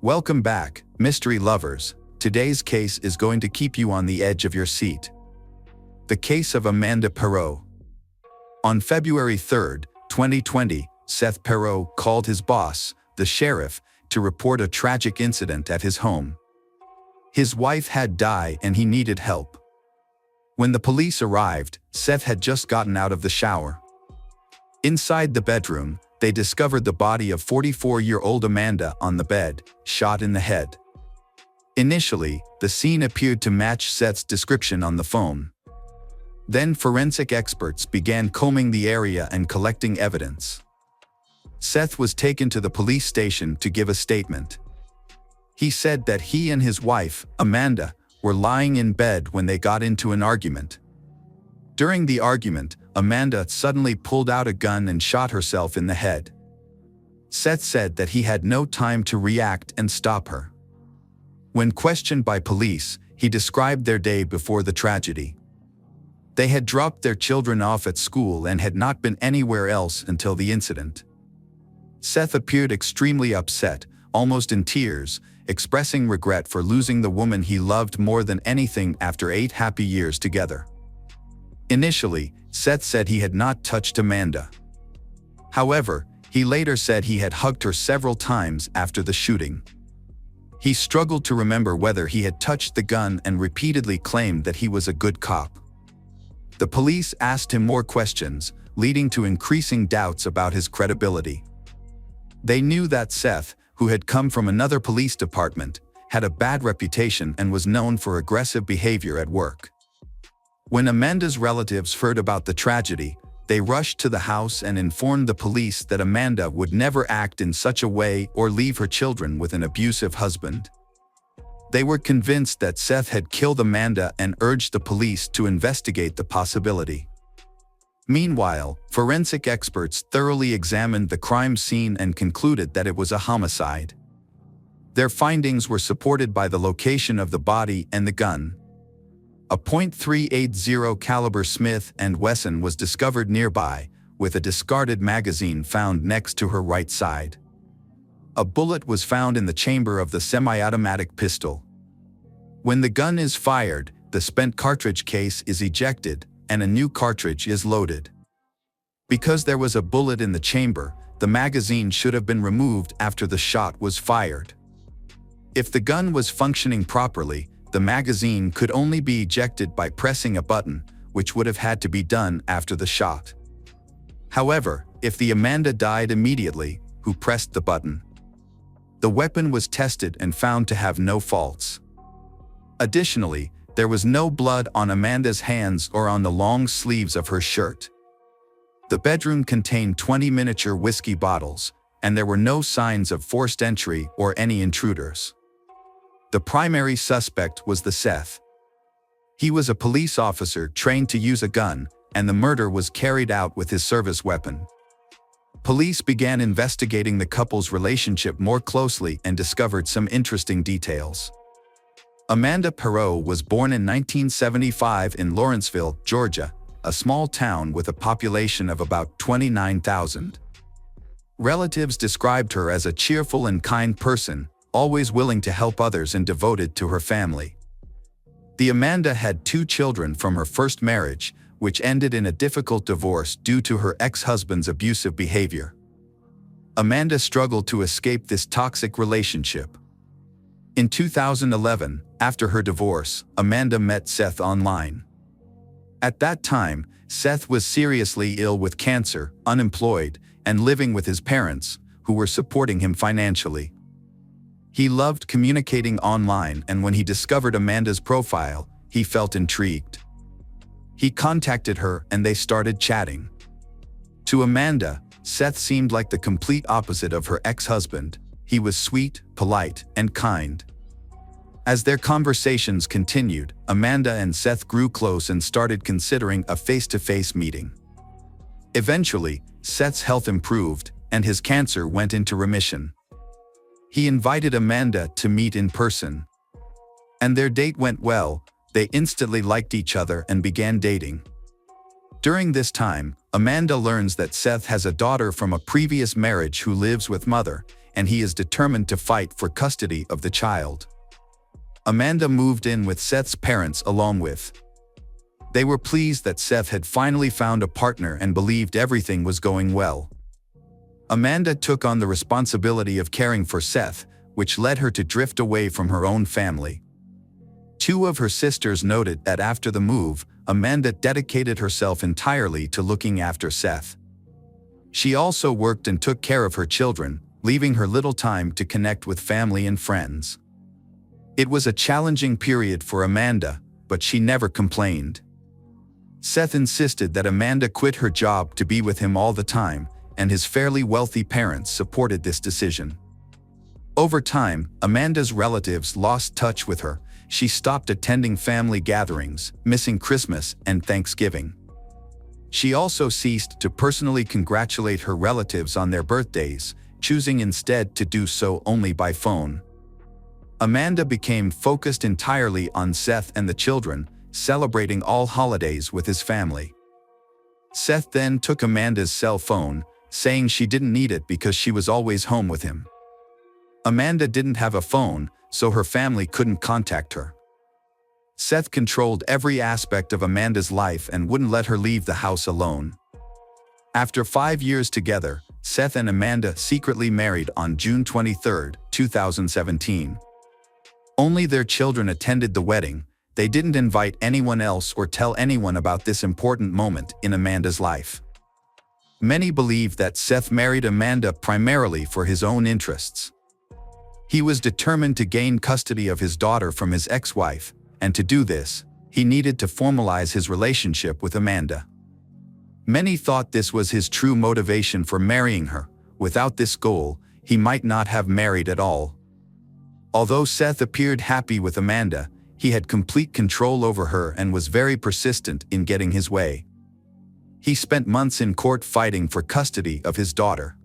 Welcome back, mystery lovers. Today's case is going to keep you on the edge of your seat. The case of Amanda Perot. On February 3, 2020, Seth Perot called his boss, the sheriff, to report a tragic incident at his home. His wife had died and he needed help. When the police arrived, Seth had just gotten out of the shower. Inside the bedroom, they discovered the body of 44-year-old Amanda on the bed, shot in the head. Initially, the scene appeared to match Seth's description on the phone. Then forensic experts began combing the area and collecting evidence. Seth was taken to the police station to give a statement. He said that he and his wife, Amanda, were lying in bed when they got into an argument. During the argument, Amanda suddenly pulled out a gun and shot herself in the head. Seth said that he had no time to react and stop her. When questioned by police, he described their day before the tragedy. They had dropped their children off at school and had not been anywhere else until the incident. Seth appeared extremely upset, almost in tears, expressing regret for losing the woman he loved more than anything after 8 happy years together. Initially, Seth said he had not touched Amanda. However, he later said he had hugged her several times after the shooting. He struggled to remember whether he had touched the gun and repeatedly claimed that he was a good cop. The police asked him more questions, leading to increasing doubts about his credibility. They knew that Seth, who had come from another police department, had a bad reputation and was known for aggressive behavior at work. When Amanda's relatives heard about the tragedy, they rushed to the house and informed the police that Amanda would never act in such a way or leave her children with an abusive husband. They were convinced that Seth had killed Amanda and urged the police to investigate the possibility. Meanwhile, forensic experts thoroughly examined the crime scene and concluded that it was a homicide. Their findings were supported by the location of the body and the gun. A .380 caliber Smith & Wesson was discovered nearby, with a discarded magazine found next to her right side. A bullet was found in the chamber of the semi-automatic pistol. When the gun is fired, the spent cartridge case is ejected, and a new cartridge is loaded. Because there was a bullet in the chamber, the magazine should have been removed after the shot was fired. If the gun was functioning properly, the magazine could only be ejected by pressing a button, which would have had to be done after the shot. However, if the Amanda died immediately, who pressed the button? The weapon was tested and found to have no faults. Additionally, there was no blood on Amanda's hands or on the long sleeves of her shirt. The bedroom contained 20 miniature whiskey bottles, and there were no signs of forced entry or any intruders. The primary suspect was the Seth. He was a police officer trained to use a gun, and the murder was carried out with his service weapon. Police began investigating the couple's relationship more closely and discovered some interesting details. Amanda Perot was born in 1975 in Lawrenceville, Georgia, a small town with a population of about 29,000. Relatives described her as a cheerful and kind person, always willing to help others and devoted to her family. The Amanda had 2 children from her first marriage, which ended in a difficult divorce due to her ex-husband's abusive behavior. Amanda struggled to escape this toxic relationship. In 2011, after her divorce, Amanda met Seth online. At that time, Seth was seriously ill with cancer, unemployed, and living with his parents, who were supporting him financially. He loved communicating online, and when he discovered Amanda's profile, he felt intrigued. He contacted her and they started chatting. To Amanda, Seth seemed like the complete opposite of her ex-husband. He was sweet, polite, and kind. As their conversations continued, Amanda and Seth grew close and started considering a face-to-face meeting. Eventually, Seth's health improved, and his cancer went into remission. He invited Amanda to meet in person. And their date went well. They instantly liked each other and began dating. During this time, Amanda learns that Seth has a daughter from a previous marriage who lives with mother, and he is determined to fight for custody of the child. Amanda moved in with Seth's parents along with. They were pleased that Seth had finally found a partner and believed everything was going well. Amanda took on the responsibility of caring for Seth, which led her to drift away from her own family. Two of her sisters noted that after the move, Amanda dedicated herself entirely to looking after Seth. She also worked and took care of her children, leaving her little time to connect with family and friends. It was a challenging period for Amanda, but she never complained. Seth insisted that Amanda quit her job to be with him all the time, and his fairly wealthy parents supported this decision. Over time, Amanda's relatives lost touch with her. She stopped attending family gatherings, missing Christmas and Thanksgiving. She also ceased to personally congratulate her relatives on their birthdays, choosing instead to do so only by phone. Amanda became focused entirely on Seth and the children, celebrating all holidays with his family. Seth then took Amanda's cell phone, saying she didn't need it because she was always home with him. Amanda didn't have a phone, so her family couldn't contact her. Seth controlled every aspect of Amanda's life and wouldn't let her leave the house alone. After 5 years together, Seth and Amanda secretly married on June 23, 2017. Only their children attended the wedding. They didn't invite anyone else or tell anyone about this important moment in Amanda's life. Many believe that Seth married Amanda primarily for his own interests. He was determined to gain custody of his daughter from his ex-wife, and to do this, he needed to formalize his relationship with Amanda. Many thought this was his true motivation for marrying her. Without this goal, he might not have married at all. Although Seth appeared happy with Amanda, he had complete control over her and was very persistent in getting his way. He spent months in court fighting for custody of his daughter.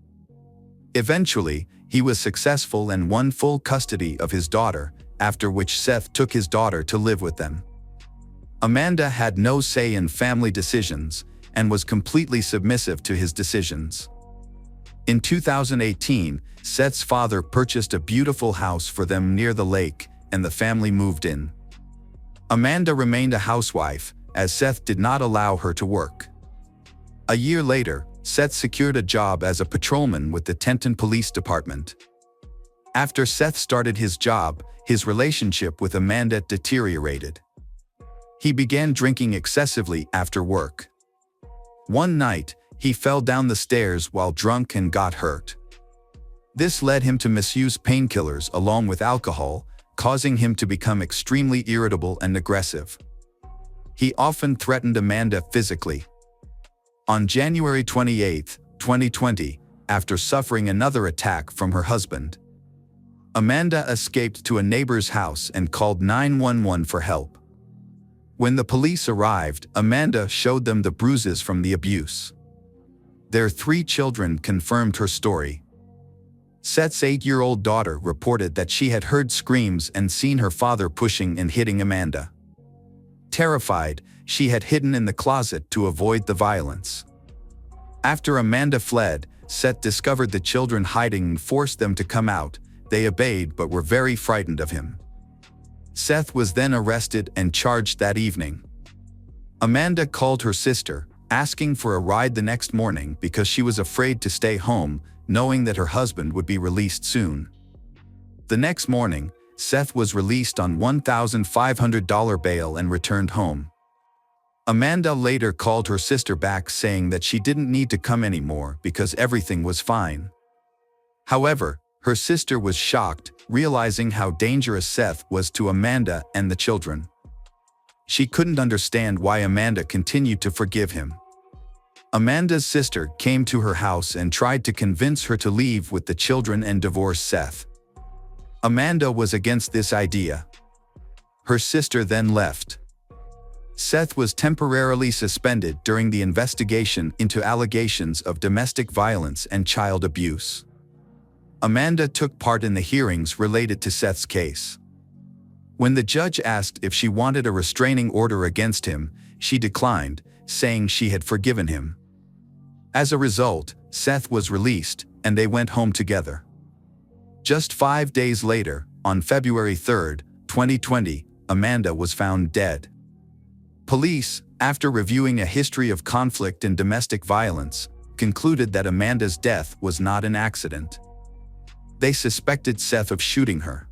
Eventually, he was successful and won full custody of his daughter, after which Seth took his daughter to live with them. Amanda had no say in family decisions and was completely submissive to his decisions. In 2018, Seth's father purchased a beautiful house for them near the lake, and the family moved in. Amanda remained a housewife, as Seth did not allow her to work. A year later, Seth secured a job as a patrolman with the Tenton Police Department. After Seth started his job, his relationship with Amanda deteriorated. He began drinking excessively after work. One night, he fell down the stairs while drunk and got hurt. This led him to misuse painkillers along with alcohol, causing him to become extremely irritable and aggressive. He often threatened Amanda physically. On January 28, 2020, after suffering another attack from her husband, Amanda escaped to a neighbor's house and called 911 for help. When the police arrived, Amanda showed them the bruises from the abuse. Their 3 children confirmed her story. Seth's 8-year-old daughter reported that she had heard screams and seen her father pushing and hitting Amanda. Terrified, she had hidden in the closet to avoid the violence. After Amanda fled, Seth discovered the children hiding and forced them to come out. They obeyed but were very frightened of him. Seth was then arrested and charged that evening. Amanda called her sister, asking for a ride the next morning because she was afraid to stay home, knowing that her husband would be released soon. The next morning, Seth was released on $1,500 bail and returned home. Amanda later called her sister back saying that she didn't need to come anymore because everything was fine. However, her sister was shocked, realizing how dangerous Seth was to Amanda and the children. She couldn't understand why Amanda continued to forgive him. Amanda's sister came to her house and tried to convince her to leave with the children and divorce Seth. Amanda was against this idea. Her sister then left. Seth was temporarily suspended during the investigation into allegations of domestic violence and child abuse. Amanda took part in the hearings related to Seth's case. When the judge asked if she wanted a restraining order against him, she declined, saying she had forgiven him. As a result, Seth was released, and they went home together. Just 5 days later, on February 3, 2020, Amanda was found dead. Police, after reviewing a history of conflict and domestic violence, concluded that Amanda's death was not an accident. They suspected Seth of shooting her.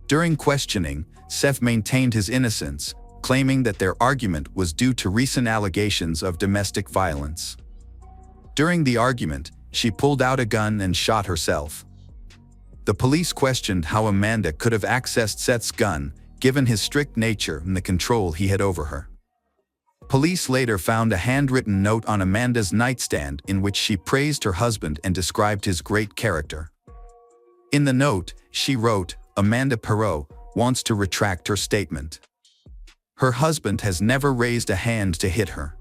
During questioning, Seth maintained his innocence, claiming that their argument was due to recent allegations of domestic violence. During the argument, she pulled out a gun and shot herself. The police questioned how Amanda could have accessed Seth's gun, given his strict nature and the control he had over her. Police later found a handwritten note on Amanda's nightstand in which she praised her husband and described his great character. In the note, she wrote, "Amanda Perot wants to retract her statement. Her husband has never raised a hand to hit her.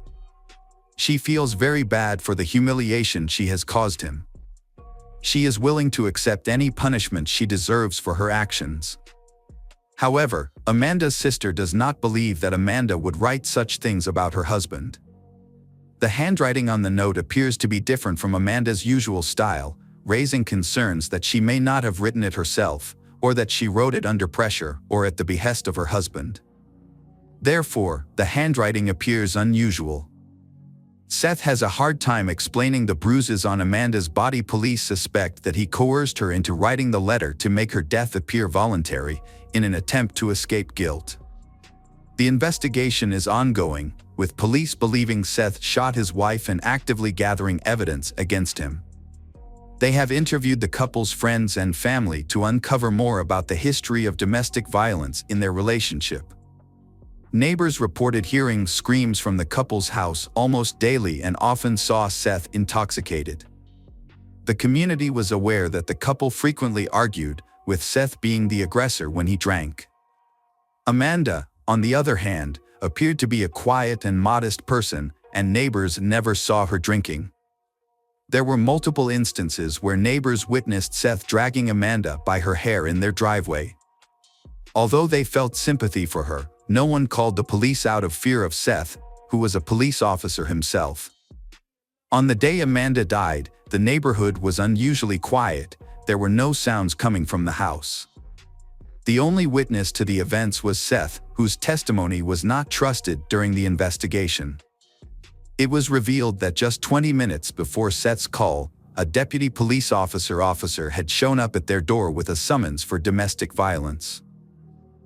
She feels very bad for the humiliation she has caused him. She is willing to accept any punishment she deserves for her actions." However, Amanda's sister does not believe that Amanda would write such things about her husband. The handwriting on the note appears to be different from Amanda's usual style, raising concerns that she may not have written it herself, or that she wrote it under pressure or at the behest of her husband. Therefore, the handwriting appears unusual. Seth has a hard time explaining the bruises on Amanda's body. Police suspect that he coerced her into writing the letter to make her death appear voluntary, in an attempt to escape guilt. The investigation is ongoing, with police believing Seth shot his wife and actively gathering evidence against him. They have interviewed the couple's friends and family to uncover more about the history of domestic violence in their relationship. Neighbors reported hearing screams from the couple's house almost daily and often saw Seth intoxicated. The community was aware that the couple frequently argued, with Seth being the aggressor when he drank. Amanda, on the other hand, appeared to be a quiet and modest person, and neighbors never saw her drinking. There were multiple instances where neighbors witnessed Seth dragging Amanda by her hair in their driveway. Although they felt sympathy for her, no one called the police out of fear of Seth, who was a police officer himself. On the day Amanda died, the neighborhood was unusually quiet. There were no sounds coming from the house. The only witness to the events was Seth, whose testimony was not trusted during the investigation. It was revealed that just 20 minutes before Seth's call, a deputy police officer had shown up at their door with a summons for domestic violence.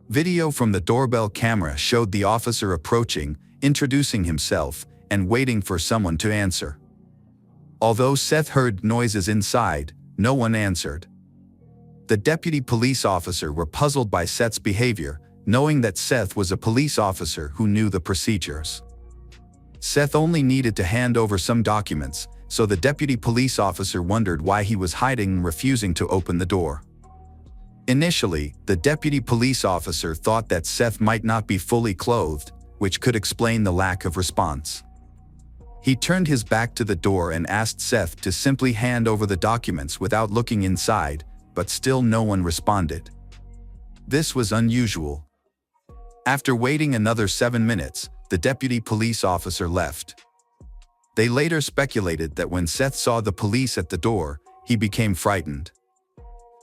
Video from the doorbell camera showed the officer approaching, introducing himself, and waiting for someone to answer. Although Seth heard noises inside, no one answered. The deputy police officer were puzzled by Seth's behavior, knowing that Seth was a police officer who knew the procedures. Seth only needed to hand over some documents, so the deputy police officer wondered why he was hiding and refusing to open the door. Initially, the deputy police officer thought that Seth might not be fully clothed, which could explain the lack of response. He turned his back to the door and asked Seth to simply hand over the documents without looking inside, but still no one responded. This was unusual. After waiting another 7 minutes, the deputy police officer left. They later speculated that when Seth saw the police at the door, he became frightened.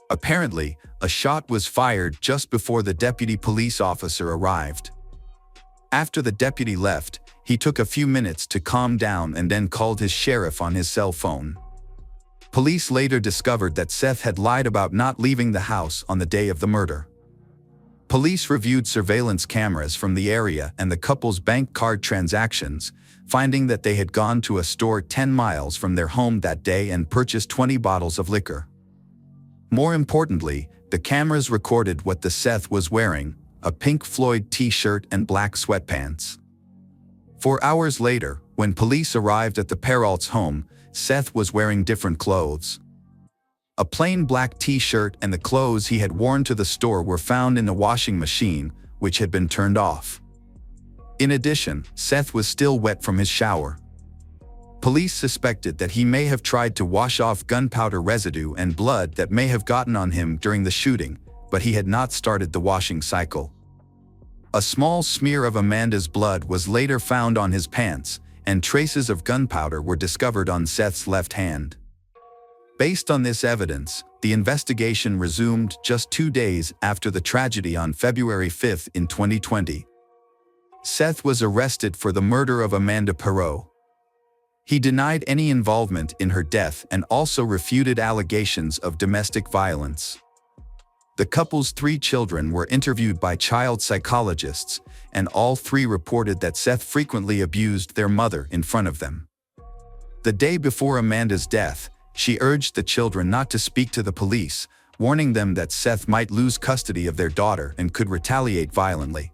Apparently, a shot was fired just before the deputy police officer arrived. After the deputy left, he took a few minutes to calm down and then called his sheriff on his cell phone. Police later discovered that Seth had lied about not leaving the house on the day of the murder. Police reviewed surveillance cameras from the area and the couple's bank card transactions, finding that they had gone to a store 10 miles from their home that day and purchased 20 bottles of liquor. More importantly, the cameras recorded what the Seth was wearing, a Pink Floyd t-shirt and black sweatpants. 4 hours later, when police arrived at the Peralt's home, Seth was wearing different clothes. A plain black t-shirt and the clothes he had worn to the store were found in a washing machine, which had been turned off. In addition, Seth was still wet from his shower. Police suspected that he may have tried to wash off gunpowder residue and blood that may have gotten on him during the shooting, but he had not started the washing cycle. A small smear of Amanda's blood was later found on his pants, and traces of gunpowder were discovered on Seth's left hand. Based on this evidence, the investigation resumed just 2 days after the tragedy on February 5 in 2020. Seth was arrested for the murder of Amanda Perot. He denied any involvement in her death and also refuted allegations of domestic violence. The couple's 3 children were interviewed by child psychologists, and all 3 reported that Seth frequently abused their mother in front of them. The day before Amanda's death, she urged the children not to speak to the police, warning them that Seth might lose custody of their daughter and could retaliate violently.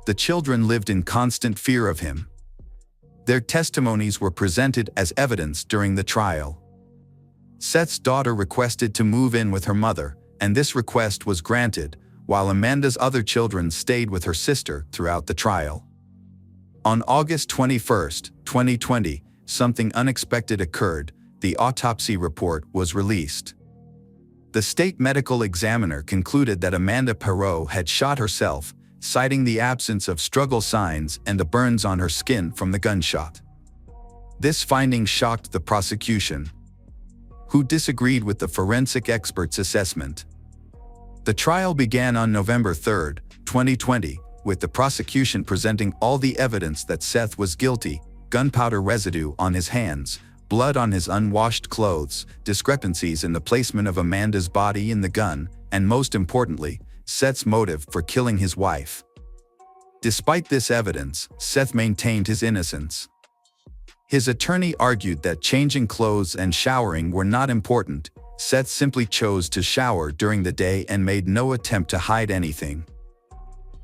The children lived in constant fear of him. Their testimonies were presented as evidence during the trial. Seth's daughter requested to move in with her mother, and this request was granted, while Amanda's other children stayed with her sister throughout the trial. On August 21, 2020, something unexpected occurred. The autopsy report was released. The state medical examiner concluded that Amanda Perot had shot herself, citing the absence of struggle signs and the burns on her skin from the gunshot. This finding shocked the prosecution, who disagreed with the forensic expert's assessment. The trial began on November 3, 2020, with the prosecution presenting all the evidence that Seth was guilty: gunpowder residue on his hands, blood on his unwashed clothes, discrepancies in the placement of Amanda's body in the gun, and most importantly, Seth's motive for killing his wife. Despite this evidence, Seth maintained his innocence. His attorney argued that changing clothes and showering were not important. Seth simply chose to shower during the day and made no attempt to hide anything.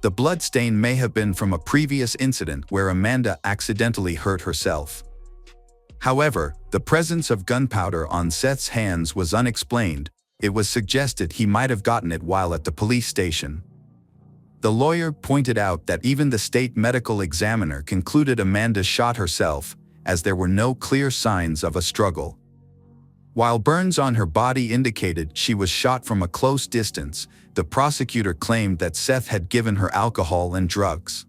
The bloodstain may have been from a previous incident where Amanda accidentally hurt herself. However, the presence of gunpowder on Seth's hands was unexplained. It was suggested he might have gotten it while at the police station. The lawyer pointed out that even the state medical examiner concluded Amanda shot herself, as there were no clear signs of a struggle. While burns on her body indicated she was shot from a close distance, the prosecutor claimed that Seth had given her alcohol and drugs,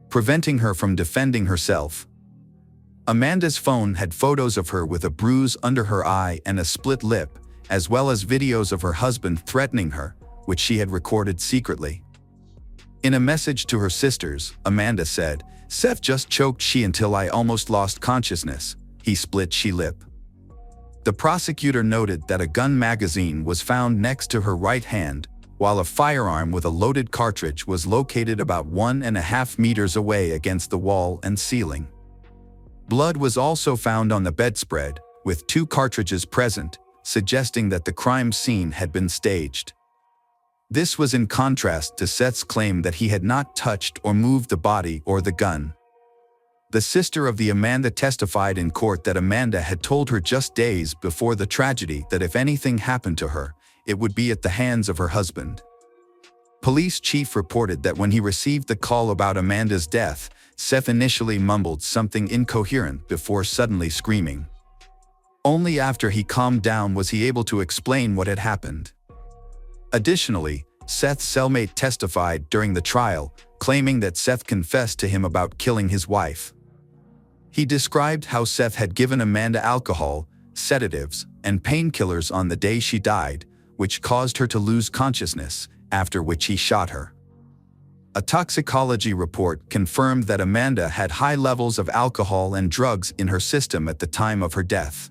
preventing her from defending herself. Amanda's phone had photos of her with a bruise under her eye and a split lip, as well as videos of her husband threatening her, which she had recorded secretly. In a message to her sisters, Amanda said, "Seth just choked she until I almost lost consciousness. He split she lip." The prosecutor noted that a gun magazine was found next to her right hand, while a firearm with a loaded cartridge was located about 1.5 meters away against the wall and ceiling. Blood was also found on the bedspread, with 2 cartridges present, suggesting that the crime scene had been staged. This was in contrast to Seth's claim that he had not touched or moved the body or the gun. The sister of the Amanda testified in court that Amanda had told her just days before the tragedy that if anything happened to her, it would be at the hands of her husband. Police chief reported that when he received the call about Amanda's death, Seth initially mumbled something incoherent before suddenly screaming. Only after he calmed down was he able to explain what had happened. Additionally, Seth's cellmate testified during the trial, claiming that Seth confessed to him about killing his wife. He described how Seth had given Amanda alcohol, sedatives, and painkillers on the day she died, which caused her to lose consciousness, after which he shot her. A toxicology report confirmed that Amanda had high levels of alcohol and drugs in her system at the time of her death.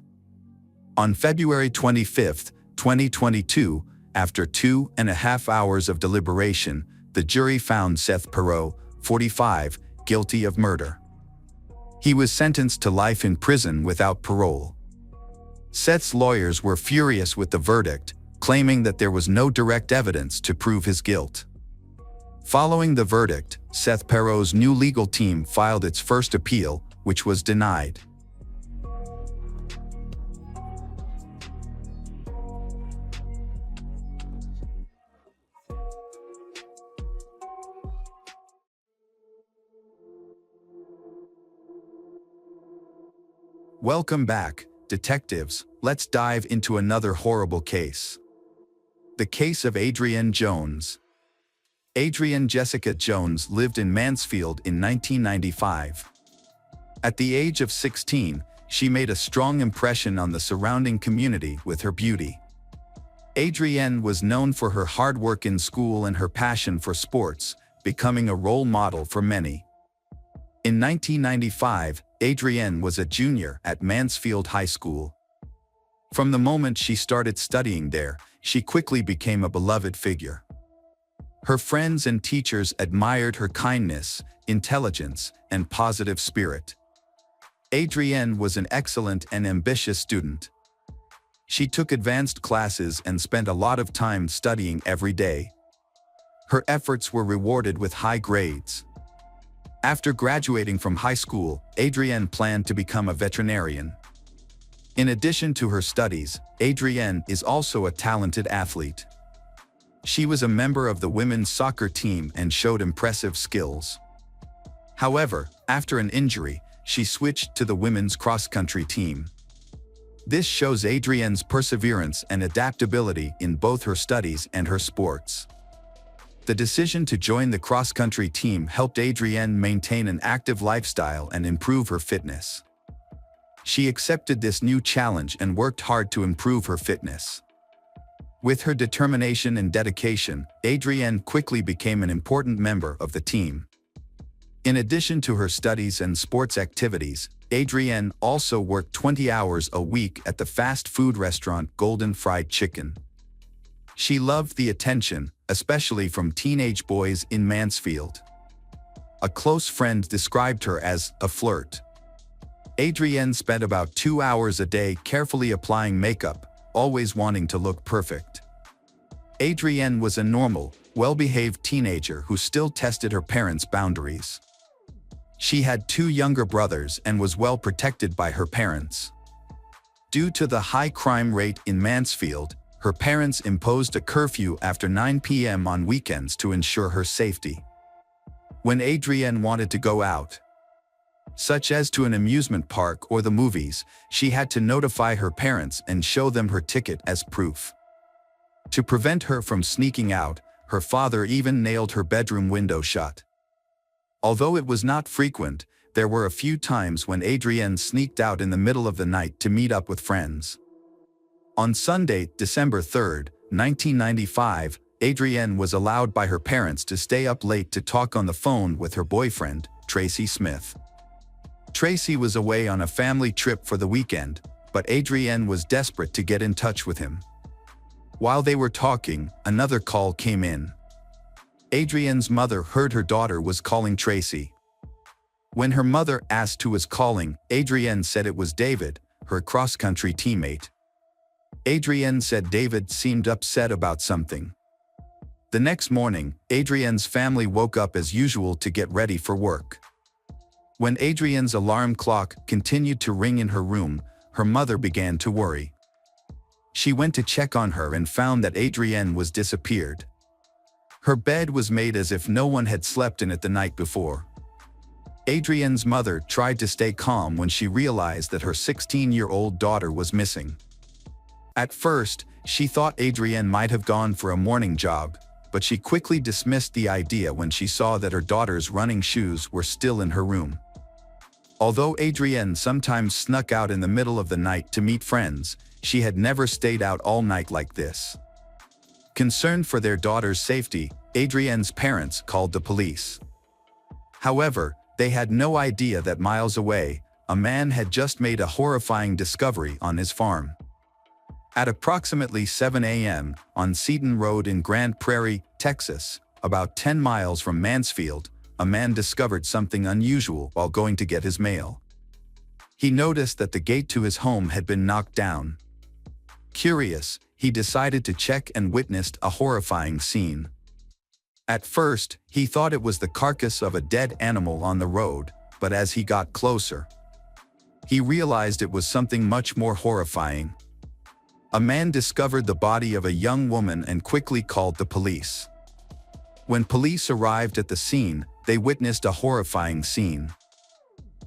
On February 25, 2022, after 2.5 hours of deliberation, the jury found Seth Perot, 45, guilty of murder. He was sentenced to life in prison without parole. Seth's lawyers were furious with the verdict, claiming that there was no direct evidence to prove his guilt. Following the verdict, Seth Perot's new legal team filed its first appeal, which was denied. Welcome back, detectives. Let's dive into another horrible case. The case of Adrienne Jones. Adrienne Jessica Jones lived in Mansfield in 1995. At the age of 16, she made a strong impression on the surrounding community with her beauty. Adrienne was known for her hard work in school and her passion for sports, becoming a role model for many. In 1995, Adrienne was a junior at Mansfield High School. From the moment she started studying there, she quickly became a beloved figure. Her friends and teachers admired her kindness, intelligence, and positive spirit. Adrienne was an excellent and ambitious student. She took advanced classes and spent a lot of time studying every day. Her efforts were rewarded with high grades. After graduating from high school, Adrienne planned to become a veterinarian. In addition to her studies, Adrienne is also a talented athlete. She was a member of the women's soccer team and showed impressive skills. However, after an injury, she switched to the women's cross-country team. This shows Adrienne's perseverance and adaptability in both her studies and her sports. The decision to join the cross-country team helped Adrienne maintain an active lifestyle and improve her fitness. She accepted this new challenge and worked hard to improve her fitness. With her determination and dedication, Adrienne quickly became an important member of the team. In addition to her studies and sports activities, Adrienne also worked 20 hours a week at the fast food restaurant Golden Fried Chicken. She loved the attention, especially from teenage boys in Mansfield. A close friend described her as a flirt. Adrienne spent about 2 hours a day carefully applying makeup, always wanting to look perfect. Adrienne was a normal, well-behaved teenager who still tested her parents' boundaries. She had 2 younger brothers and was well protected by her parents. Due to the high crime rate in Mansfield, her parents imposed a curfew after 9 p.m. on weekends to ensure her safety. When Adrienne wanted to go out, such as to an amusement park or the movies, she had to notify her parents and show them her ticket as proof. To prevent her from sneaking out, her father even nailed her bedroom window shut. Although it was not frequent, there were a few times when Adrienne sneaked out in the middle of the night to meet up with friends. On Sunday, December 3, 1995, Adrienne was allowed by her parents to stay up late to talk on the phone with her boyfriend, Tracy Smith. Tracy was away on a family trip for the weekend, but Adrienne was desperate to get in touch with him. While they were talking, another call came in. Adrienne's mother heard her daughter was calling Tracy. When her mother asked who was calling, Adrienne said it was David, her cross-country teammate. Adrienne said David seemed upset about something. The next morning, Adrienne's family woke up as usual to get ready for work. When Adrienne's alarm clock continued to ring in her room, her mother began to worry. She went to check on her and found that Adrienne was disappeared. Her bed was made as if no one had slept in it the night before. Adrienne's mother tried to stay calm when she realized that her 16-year-old daughter was missing. At first, she thought Adrienne might have gone for a morning jog, but she quickly dismissed the idea when she saw that her daughter's running shoes were still in her room. Although Adrienne sometimes snuck out in the middle of the night to meet friends, she had never stayed out all night like this. Concerned for their daughter's safety, Adrienne's parents called the police. However, they had no idea that miles away, a man had just made a horrifying discovery on his farm. At approximately 7 a.m., on Seton Road in Grand Prairie, Texas, about 10 miles from Mansfield, a man discovered something unusual while going to get his mail. He noticed that the gate to his home had been knocked down. Curious, he decided to check and witnessed a horrifying scene. At first, he thought it was the carcass of a dead animal on the road, but as he got closer, he realized it was something much more horrifying. A man discovered the body of a young woman and quickly called the police. When police arrived at the scene, they witnessed a horrifying scene.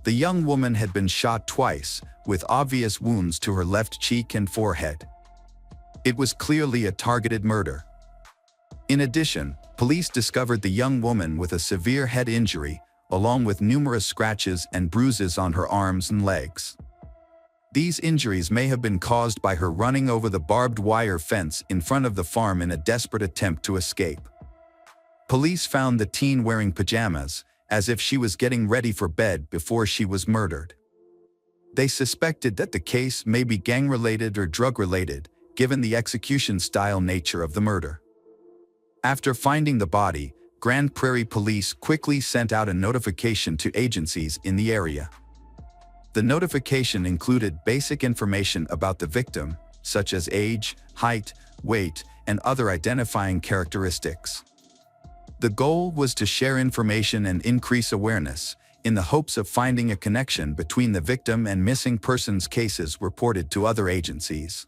The young woman had been shot twice, with obvious wounds to her left cheek and forehead. It was clearly a targeted murder. In addition, police discovered the young woman with a severe head injury, along with numerous scratches and bruises on her arms and legs. These injuries may have been caused by her running over the barbed wire fence in front of the farm in a desperate attempt to escape. Police found the teen wearing pajamas, as if she was getting ready for bed before she was murdered. They suspected that the case may be gang-related or drug-related, given the execution-style nature of the murder. After finding the body, Grand Prairie Police quickly sent out a notification to agencies in the area. The notification included basic information about the victim, such as age, height, weight, and other identifying characteristics. The goal was to share information and increase awareness, in the hopes of finding a connection between the victim and missing persons cases reported to other agencies.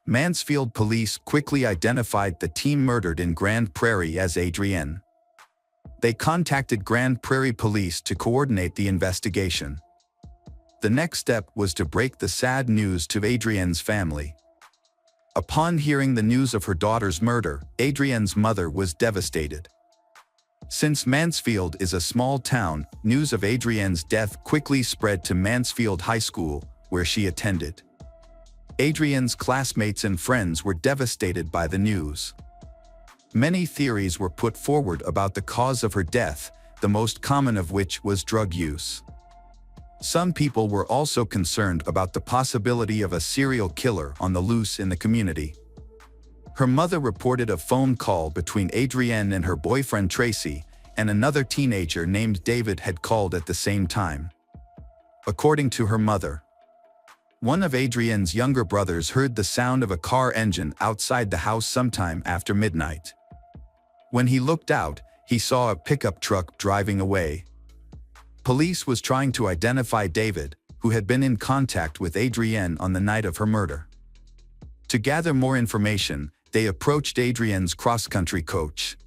Mansfield police quickly identified the teen murdered in Grand Prairie as Adrienne. They contacted Grand Prairie Police to coordinate the investigation. The next step was to break the sad news to Adrienne's family. Upon hearing the news of her daughter's murder, Adrienne's mother was devastated. Since Mansfield is a small town, news of Adrienne's death quickly spread to Mansfield High School, where she attended. Adrienne's classmates and friends were devastated by the news. Many theories were put forward about the cause of her death, the most common of which was drug use. Some people were also concerned about the possibility of a serial killer on the loose in the community. Her mother reported a phone call between Adrienne and her boyfriend Tracy, and another teenager named David had called at the same time. According to her mother, one of Adrienne's younger brothers heard the sound of a car engine outside the house sometime after midnight. When he looked out, he saw a pickup truck driving away. Police was trying to identify David, who had been in contact with Adrienne on the night of her murder. To gather more information, they approached Adrienne's cross-country coach.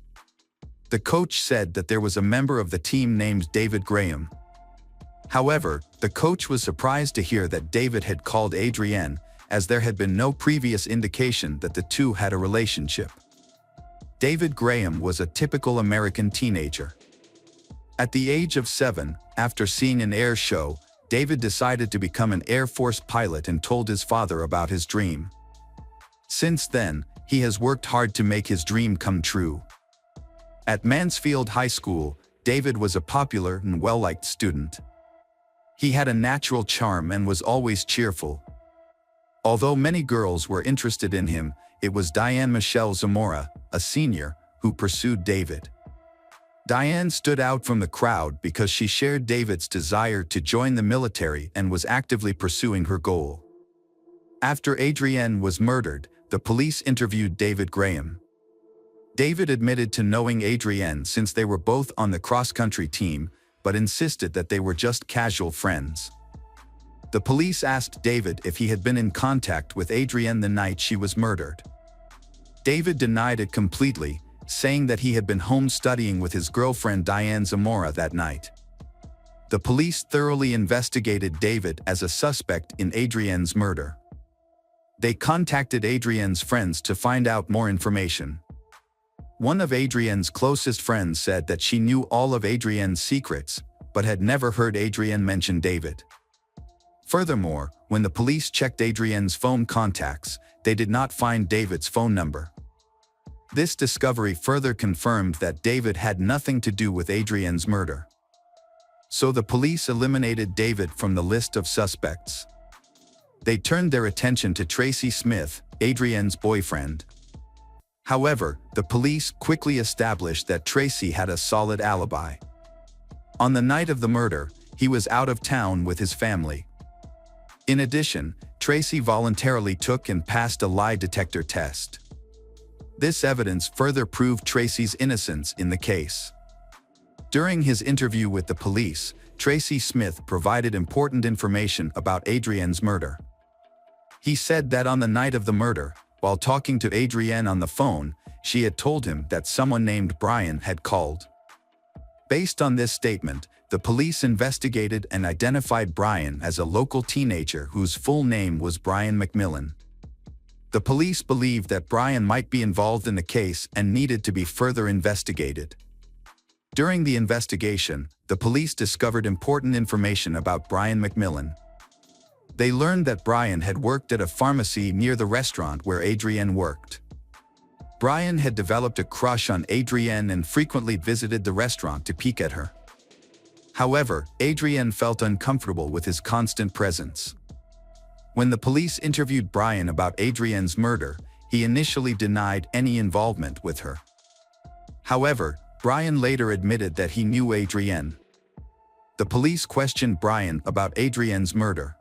The coach said that there was a member of the team named David Graham. However, the coach was surprised to hear that David had called Adrienne, as there had been no previous indication that the two had a relationship. David Graham was a typical American teenager. At the age of 7, after seeing an air show, David decided to become an Air Force pilot and told his father about his dream. Since then, he has worked hard to make his dream come true. At Mansfield High School, David was a popular and well-liked student. He had a natural charm and was always cheerful. Although many girls were interested in him, it was Diane Michelle Zamora, a senior, who pursued David. Diane stood out from the crowd because she shared David's desire to join the military and was actively pursuing her goal. After Adrienne was murdered, the police interviewed David Graham. David admitted to knowing Adrienne since they were both on the cross-country team, but insisted that they were just casual friends. The police asked David if he had been in contact with Adrienne the night she was murdered. David denied it completely, saying that he had been home studying with his girlfriend Diane Zamora that night. The police thoroughly investigated David as a suspect in Adrienne's murder. They contacted Adrienne's friends to find out more information. One of Adrienne's closest friends said that she knew all of Adrienne's secrets, but had never heard Adrienne mention David. Furthermore, when the police checked Adrienne's phone contacts, they did not find David's phone number. This discovery further confirmed that David had nothing to do with Adrienne's murder. So the police eliminated David from the list of suspects. They turned their attention to Tracy Smith, Adrienne's boyfriend. However, the police quickly established that Tracy had a solid alibi. On the night of the murder, he was out of town with his family. In addition, Tracy voluntarily took and passed a lie detector test. This evidence further proved Tracy's innocence in the case. During his interview with the police, Tracy Smith provided important information about Adrienne's murder. He said that on the night of the murder, while talking to Adrienne on the phone, she had told him that someone named Brian had called. Based on this statement, the police investigated and identified Brian as a local teenager whose full name was Brian McMillan. The police believed that Brian might be involved in the case and needed to be further investigated. During the investigation, the police discovered important information about Brian McMillan. They learned that Brian had worked at a pharmacy near the restaurant where Adrienne worked. Brian had developed a crush on Adrienne and frequently visited the restaurant to peek at her. However, Adrienne felt uncomfortable with his constant presence. When the police interviewed Brian about Adrienne's murder, he initially denied any involvement with her. However, Brian later admitted that he knew Adrienne. The police questioned Brian about Adrienne's murder.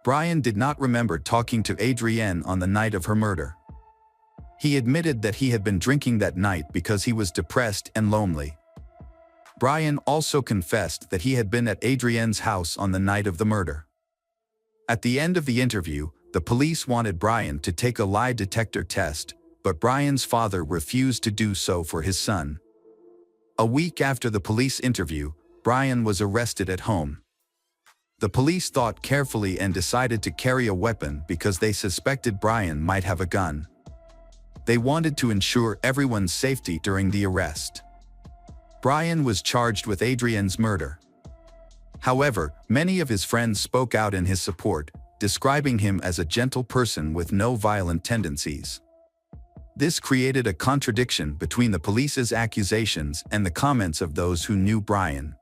Brian did not remember talking to Adrienne on the night of her murder. He admitted that he had been drinking that night because he was depressed and lonely. Brian also confessed that he had been at Adrienne's house on the night of the murder. At the end of the interview, the police wanted Brian to take a lie detector test, but Brian's father refused to do so for his son. A week after the police interview, Brian was arrested at home. The police thought carefully and decided to carry a weapon because they suspected Brian might have a gun. They wanted to ensure everyone's safety during the arrest. Brian was charged with Adrienne's murder. However, many of his friends spoke out in his support, describing him as a gentle person with no violent tendencies. This created a contradiction between the police's accusations and the comments of those who knew Brian.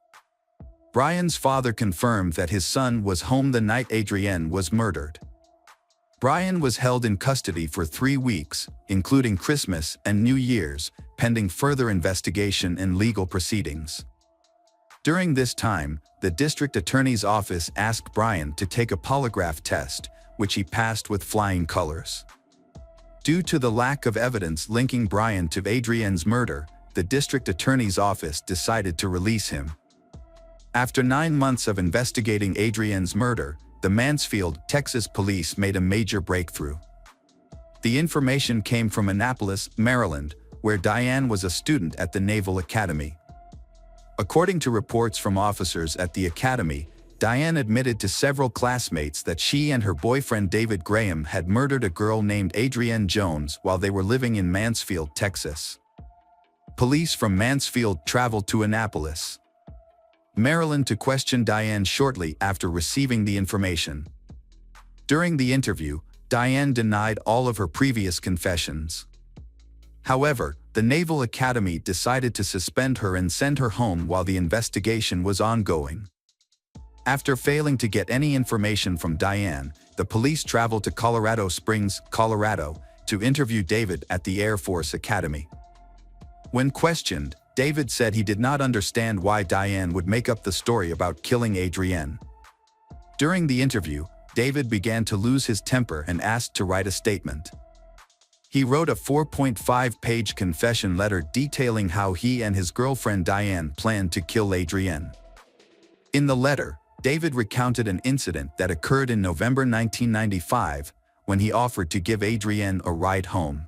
Brian's father confirmed that his son was home the night Adrienne was murdered. Brian was held in custody for 3 weeks, including Christmas and New Year's, pending further investigation and legal proceedings. During this time, the district attorney's office asked Brian to take a polygraph test, which he passed with flying colors. Due to the lack of evidence linking Brian to Adrienne's murder, the district attorney's office decided to release him. After 9 months of investigating Adrienne's murder, the Mansfield, Texas police made a major breakthrough. The information came from Annapolis, Maryland, where Diane was a student at the Naval Academy. According to reports from officers at the academy, Diane admitted to several classmates that she and her boyfriend David Graham had murdered a girl named Adrienne Jones while they were living in Mansfield, Texas. Police from Mansfield traveled to Annapolis, Maryland to question Diane shortly after receiving the information. During the interview, Diane denied all of her previous confessions. However, the Naval Academy decided to suspend her and send her home while the investigation was ongoing. After failing to get any information from Diane, the police traveled to Colorado Springs, Colorado, to interview David at the Air Force Academy. When questioned, David said he did not understand why Diane would make up the story about killing Adrienne. During the interview, David began to lose his temper and asked to write a statement. He wrote a 4.5-page confession letter detailing how he and his girlfriend Diane planned to kill Adrienne. In the letter, David recounted an incident that occurred in November 1995 when he offered to give Adrienne a ride home.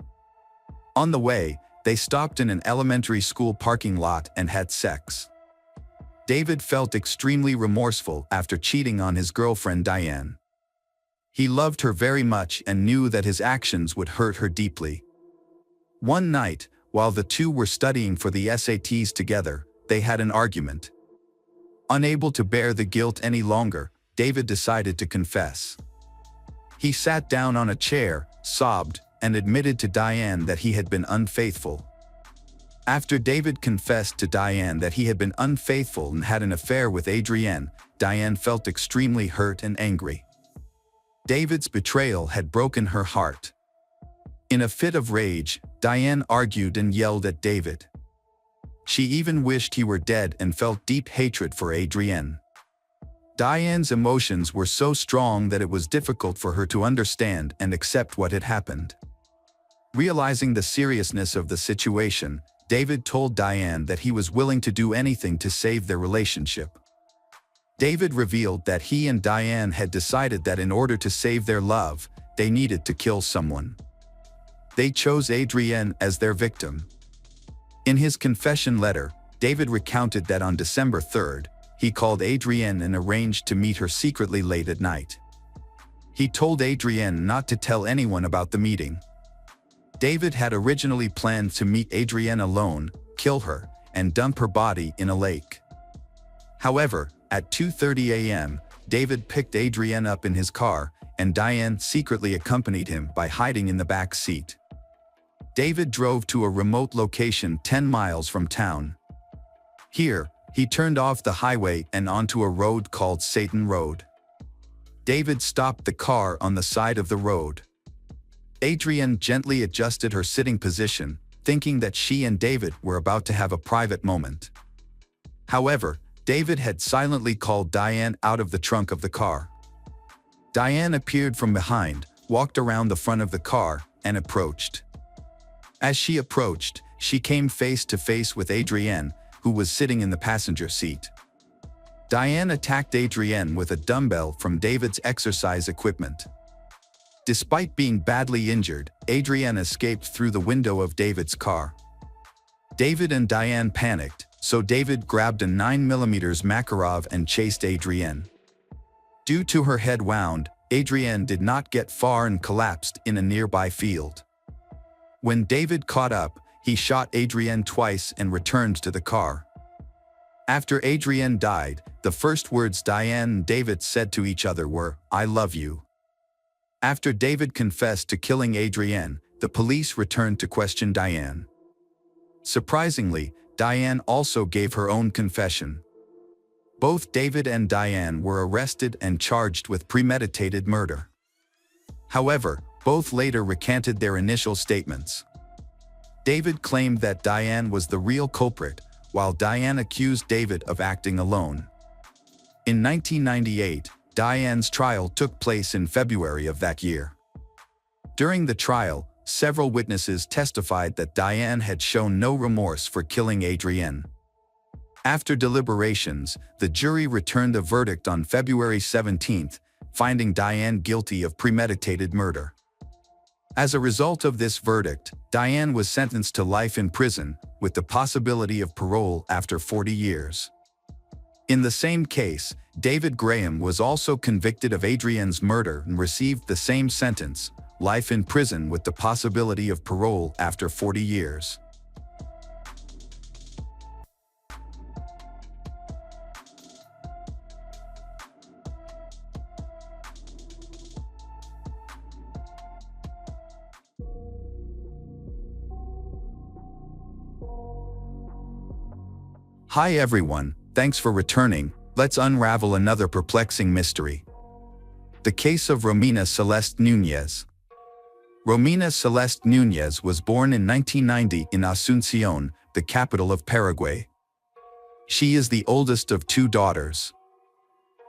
On the way, they stopped in an elementary school parking lot and had sex. David felt extremely remorseful after cheating on his girlfriend Diane. He loved her very much and knew that his actions would hurt her deeply. One night, while the two were studying for the SATs together, they had an argument. Unable to bear the guilt any longer, David decided to confess. He sat down on a chair, sobbed, and admitted to Diane that he had been unfaithful. After David confessed to Diane that he had been unfaithful and had an affair with Adrienne, Diane felt extremely hurt and angry. David's betrayal had broken her heart. In a fit of rage, Diane argued and yelled at David. She even wished he were dead and felt deep hatred for Adrienne. Diane's emotions were so strong that it was difficult for her to understand and accept what had happened. Realizing the seriousness of the situation, David told Diane that he was willing to do anything to save their relationship. David revealed that he and Diane had decided that in order to save their love, they needed to kill someone. They chose Adrienne as their victim. In his confession letter, David recounted that on December 3rd, he called Adrienne and arranged to meet her secretly late at night. He told Adrienne not to tell anyone about the meeting. David had originally planned to meet Adrienne alone, kill her, and dump her body in a lake. However, at 2:30 a.m., David picked Adrienne up in his car, and Diane secretly accompanied him by hiding in the back seat. David drove to a remote location 10 miles from town. Here, he turned off the highway and onto a road called Satan Road. David stopped the car on the side of the road. Adrienne gently adjusted her sitting position, thinking that she and David were about to have a private moment. However, David had silently called Diane out of the trunk of the car. Diane appeared from behind, walked around the front of the car, and approached. As she approached, she came face to face with Adrienne, who was sitting in the passenger seat. Diane attacked Adrienne with a dumbbell from David's exercise equipment. Despite being badly injured, Adrienne escaped through the window of David's car. David and Diane panicked, so David grabbed a 9mm Makarov and chased Adrienne. Due to her head wound, Adrienne did not get far and collapsed in a nearby field. When David caught up, he shot Adrienne twice and returned to the car. After Adrienne died, the first words Diane and David said to each other were, "I love you." After David confessed to killing Adrienne, the police returned to question Diane. Surprisingly, Diane also gave her own confession. Both David and Diane were arrested and charged with premeditated murder. However, both later recanted their initial statements. David claimed that Diane was the real culprit, while Diane accused David of acting alone. In 1998, Diane's trial took place in February of that year. During the trial, several witnesses testified that Diane had shown no remorse for killing Adrienne. After deliberations, the jury returned a verdict on February 17, finding Diane guilty of premeditated murder. As a result of this verdict, Diane was sentenced to life in prison, with the possibility of parole after 40 years. In the same case, David Graham was also convicted of Adrienne's murder and received the same sentence, life in prison with the possibility of parole after 40 years. Hi everyone, thanks for returning. Let's unravel another perplexing mystery. The case of Romina Celeste Núñez. Romina Celeste Núñez was born in 1990 in Asunción, the capital of Paraguay. She is the oldest of two daughters.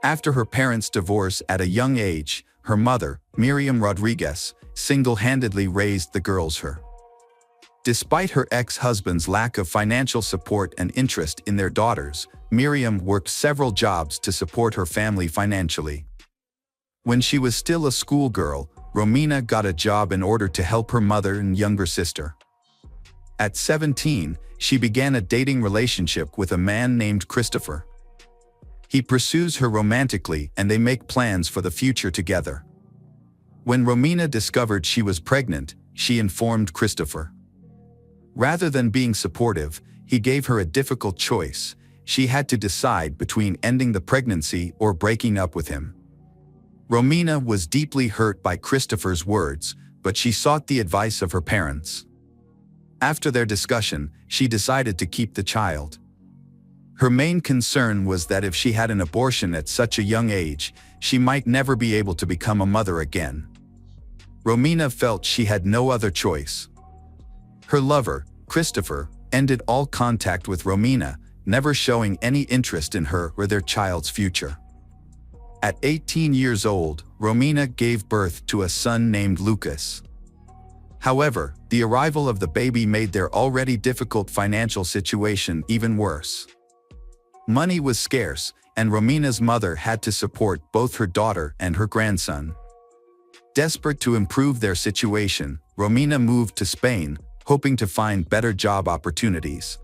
After her parents' divorce at a young age, her mother, Miriam Rodriguez, single-handedly raised the girls. Despite her ex-husband's lack of financial support and interest in their daughters, Miriam worked several jobs to support her family financially. When she was still a schoolgirl, Romina got a job in order to help her mother and younger sister. At 17, she began a dating relationship with a man named Christopher. He pursues her romantically and they make plans for the future together. When Romina discovered she was pregnant, she informed Christopher. Rather than being supportive, he gave her a difficult choice. She had to decide between ending the pregnancy or breaking up with him. Romina was deeply hurt by Christopher's words, but she sought the advice of her parents. After their discussion, she decided to keep the child. Her main concern was that if she had an abortion at such a young age, she might never be able to become a mother again. Romina felt she had no other choice. Her lover, Christopher, ended all contact with Romina, never showing any interest in her or their child's future. At 18 years old, Romina gave birth to a son named Lucas. However, the arrival of the baby made their already difficult financial situation even worse. Money was scarce, and Romina's mother had to support both her daughter and her grandson. Desperate to improve their situation, Romina moved to Spain, hoping to find better job opportunities.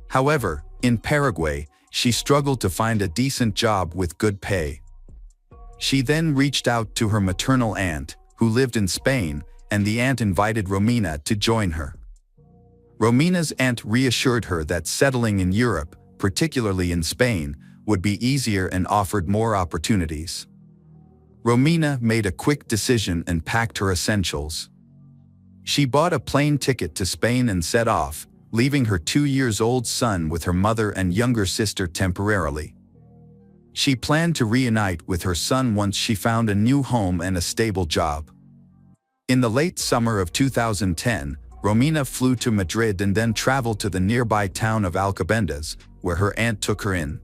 However, in Paraguay, she struggled to find a decent job with good pay. She then reached out to her maternal aunt, who lived in Spain, and the aunt invited Romina to join her. Romina's aunt reassured her that settling in Europe, particularly in Spain, would be easier and offered more opportunities. Romina made a quick decision and packed her essentials. She bought a plane ticket to Spain and set off, leaving her 2-year-old son with her mother and younger sister temporarily. She planned to reunite with her son once she found a new home and a stable job. In the late summer of 2010, Romina flew to Madrid and then traveled to the nearby town of Alcobendas, where her aunt took her in.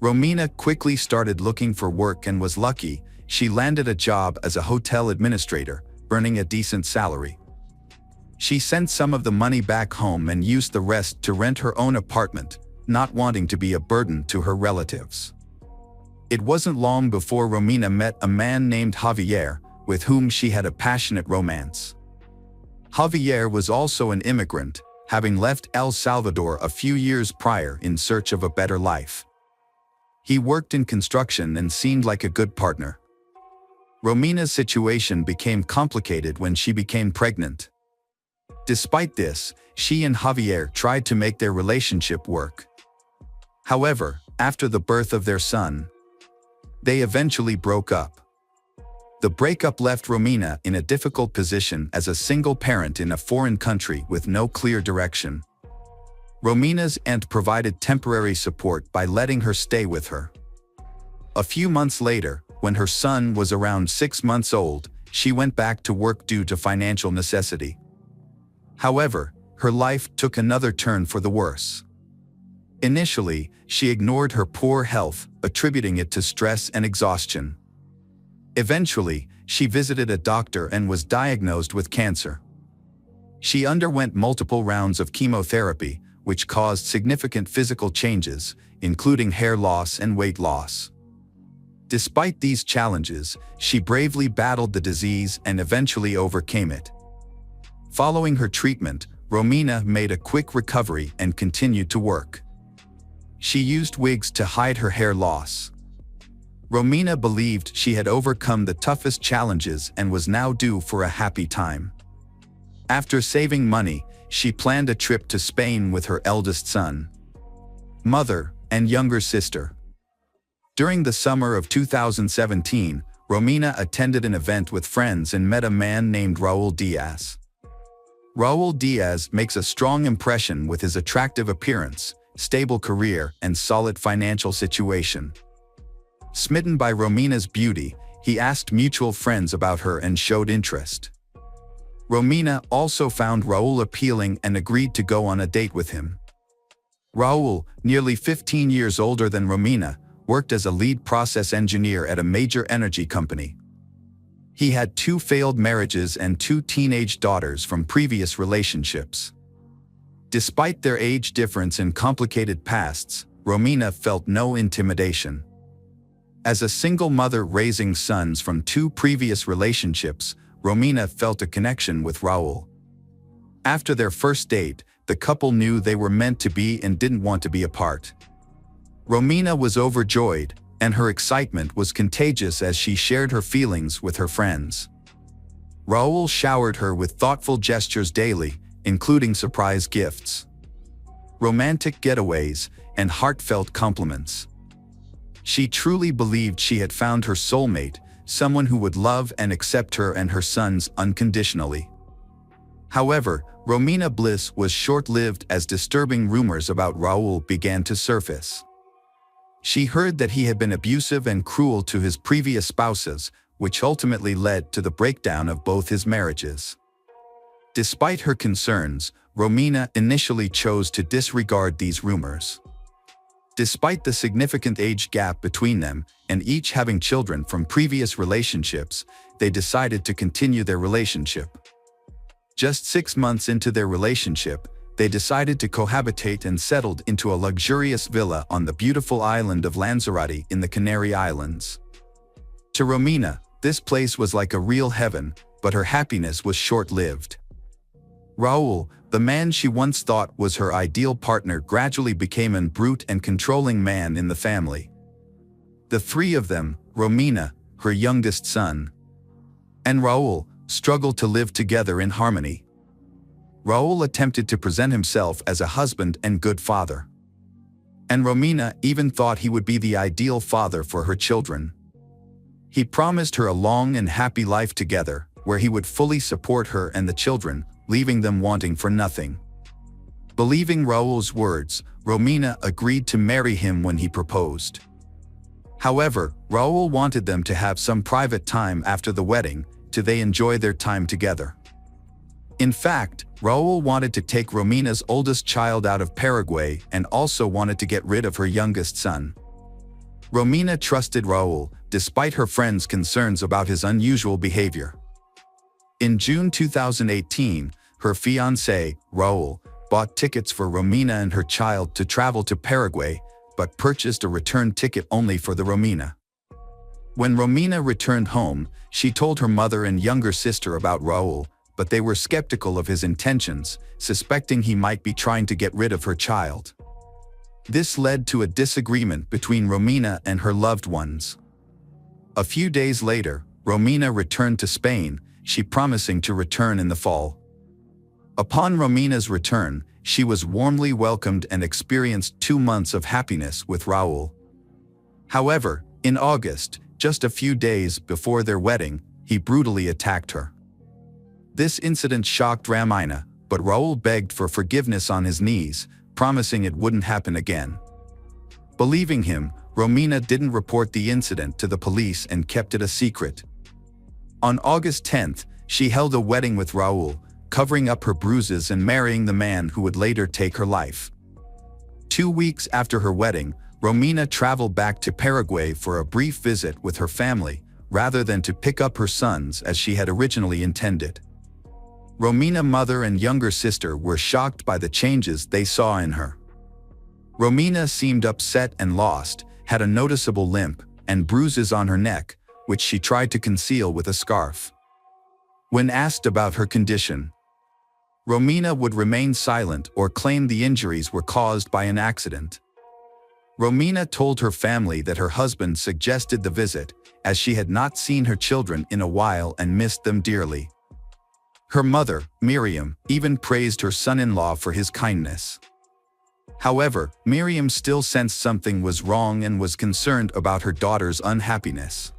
Romina quickly started looking for work and was lucky. She landed a job as a hotel administrator, earning a decent salary. She sent some of the money back home and used the rest to rent her own apartment, not wanting to be a burden to her relatives. It wasn't long before Romina met a man named Javier, with whom she had a passionate romance. Javier was also an immigrant, having left El Salvador a few years prior in search of a better life. He worked in construction and seemed like a good partner. Romina's situation became complicated when she became pregnant. Despite this, she and Javier tried to make their relationship work. However, after the birth of their son, they eventually broke up. The breakup left Romina in a difficult position as a single parent in a foreign country with no clear direction. Romina's aunt provided temporary support by letting her stay with her. A few months later, when her son was around 6 months old, she went back to work due to financial necessity. However, her life took another turn for the worse. Initially, she ignored her poor health, attributing it to stress and exhaustion. Eventually, she visited a doctor and was diagnosed with cancer. She underwent multiple rounds of chemotherapy, which caused significant physical changes, including hair loss and weight loss. Despite these challenges, she bravely battled the disease and eventually overcame it. Following her treatment, Romina made a quick recovery and continued to work. She used wigs to hide her hair loss. Romina believed she had overcome the toughest challenges and was now due for a happy time. After saving money, she planned a trip to Spain with her eldest son, mother, and younger sister. During the summer of 2017, Romina attended an event with friends and met a man named Raul Diaz. Raul Diaz makes a strong impression with his attractive appearance, stable career, and solid financial situation. Smitten by Romina's beauty, he asked mutual friends about her and showed interest. Romina also found Raul appealing and agreed to go on a date with him. Raul, nearly 15 years older than Romina, worked as a lead process engineer at a major energy company. He had 2 failed marriages and 2 teenage daughters from previous relationships. Despite their age difference and complicated pasts, Romina felt no intimidation. As a single mother raising sons from 2 previous relationships, Romina felt a connection with Raul. After their first date, the couple knew they were meant to be and didn't want to be apart. Romina was overjoyed, and her excitement was contagious as she shared her feelings with her friends. Raul showered her with thoughtful gestures daily, including surprise gifts, romantic getaways, and heartfelt compliments. She truly believed she had found her soulmate, someone who would love and accept her and her sons unconditionally. However, Romina bliss was short-lived as disturbing rumors about Raul began to surface. She heard that he had been abusive and cruel to his previous spouses, which ultimately led to the breakdown of both his marriages. Despite her concerns, Romina initially chose to disregard these rumors. Despite the significant age gap between them, and each having children from previous relationships, they decided to continue their relationship. Just 6 months into their relationship, they decided to cohabitate and settled into a luxurious villa on the beautiful island of Lanzarote in the Canary Islands. To Romina, this place was like a real heaven, but her happiness was short-lived. Raul, the man she once thought was her ideal partner, gradually became a brute and controlling man in the family. The 3 of them, Romina, her youngest son, and Raul, struggled to live together in harmony. Raul attempted to present himself as a husband and good father. And Romina even thought he would be the ideal father for her children. He promised her a long and happy life together, where he would fully support her and the children, leaving them wanting for nothing. Believing Raul's words, Romina agreed to marry him when he proposed. However, Raul wanted them to have some private time after the wedding, to they enjoy their time together. In fact, Raul wanted to take Romina's oldest child out of Paraguay and also wanted to get rid of her youngest son. Romina trusted Raul, despite her friends' concerns about his unusual behavior. In June 2018, her fiancé, Raul, bought tickets for Romina and her child to travel to Paraguay, but purchased a return ticket only for the Romina. When Romina returned home, she told her mother and younger sister about Raul, but they were skeptical of his intentions, suspecting he might be trying to get rid of her child. This led to a disagreement between Romina and her loved ones. A few days later, Romina returned to Spain, she promising to return in the fall. Upon Romina's return, she was warmly welcomed and experienced 2 months of happiness with Raul. However, in August, just a few days before their wedding, he brutally attacked her. This incident shocked Romina, but Raul begged for forgiveness on his knees, promising it wouldn't happen again. Believing him, Romina didn't report the incident to the police and kept it a secret. On August 10th, she held a wedding with Raul, covering up her bruises and marrying the man who would later take her life. 2 weeks after her wedding, Romina traveled back to Paraguay for a brief visit with her family, rather than to pick up her sons as she had originally intended. Romina's mother and younger sister were shocked by the changes they saw in her. Romina seemed upset and lost, had a noticeable limp, and bruises on her neck, which she tried to conceal with a scarf. When asked about her condition, Romina would remain silent or claim the injuries were caused by an accident. Romina told her family that her husband suggested the visit, as she had not seen her children in a while and missed them dearly. Her mother, Miriam, even praised her son-in-law for his kindness. However, Miriam still sensed something was wrong and was concerned about her daughter's unhappiness.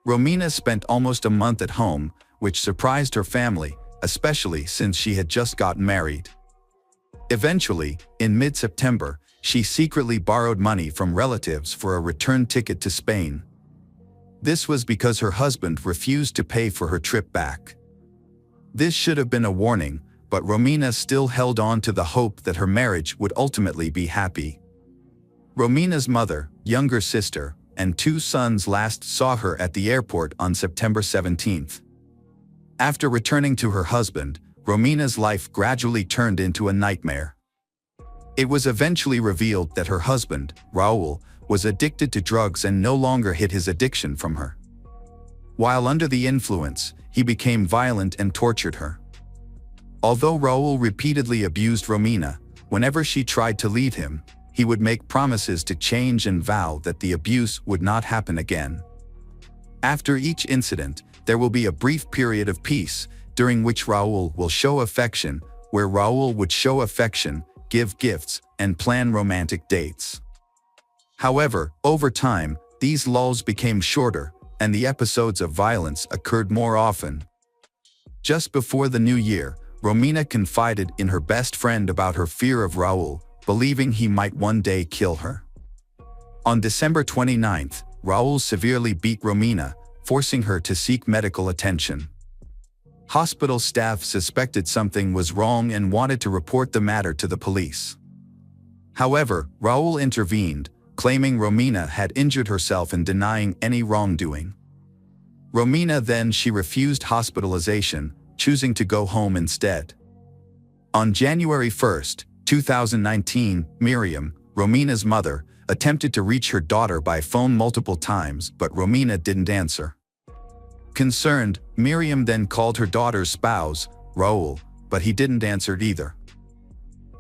Romina spent almost a month at home, which surprised her family, especially since she had just gotten married. Eventually, in mid-September, she secretly borrowed money from relatives for a return ticket to Spain. This was because her husband refused to pay for her trip back. This should have been a warning, but Romina still held on to the hope that her marriage would ultimately be happy. Romina's mother, younger sister, and 2 sons last saw her at the airport on September 17th. After returning to her husband, Romina's life gradually turned into a nightmare. It was eventually revealed that her husband, Raul, was addicted to drugs and no longer hid his addiction from her. While under the influence, he became violent and tortured her. Although Raul repeatedly abused Romina, whenever she tried to leave him, he would make promises to change and vow that the abuse would not happen again. After each incident, there will be a brief period of peace, during which Raul will show affection, where Raul would show affection, give gifts, and plan romantic dates. However, over time, these lulls became shorter, and the episodes of violence occurred more often. Just before the new year, Romina confided in her best friend about her fear of Raul, believing he might one day kill her. On December 29th, Raul severely beat Romina, forcing her to seek medical attention. Hospital staff suspected something was wrong and wanted to report the matter to the police. However, Raul intervened, claiming Romina had injured herself and denying any wrongdoing. Romina then she refused hospitalization, choosing to go home instead. On January 1, 2019, Miriam, Romina's mother, attempted to reach her daughter by phone multiple times, but Romina didn't answer. Concerned, Miriam then called her daughter's spouse, Raul, but he didn't answer either.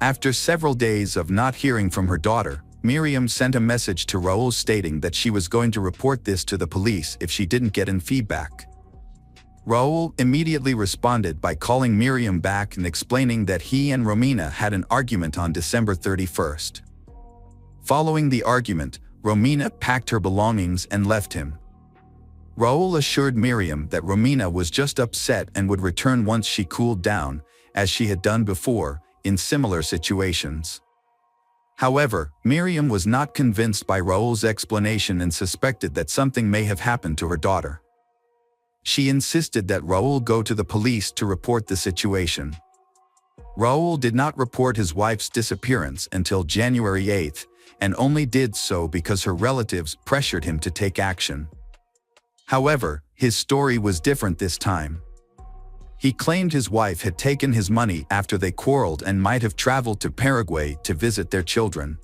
After several days of not hearing from her daughter, Miriam sent a message to Raul stating that she was going to report this to the police if she didn't get any feedback. Raul immediately responded by calling Miriam back and explaining that he and Romina had an argument on December 31st. Following the argument, Romina packed her belongings and left him. Raul assured Miriam that Romina was just upset and would return once she cooled down, as she had done before, in similar situations. However, Miriam was not convinced by Raul's explanation and suspected that something may have happened to her daughter. She insisted that Raul go to the police to report the situation. Raul did not report his wife's disappearance until January 8th, and only did so because her relatives pressured him to take action. However, his story was different this time. He claimed his wife had taken his money after they quarreled and might have traveled to Paraguay to visit their children.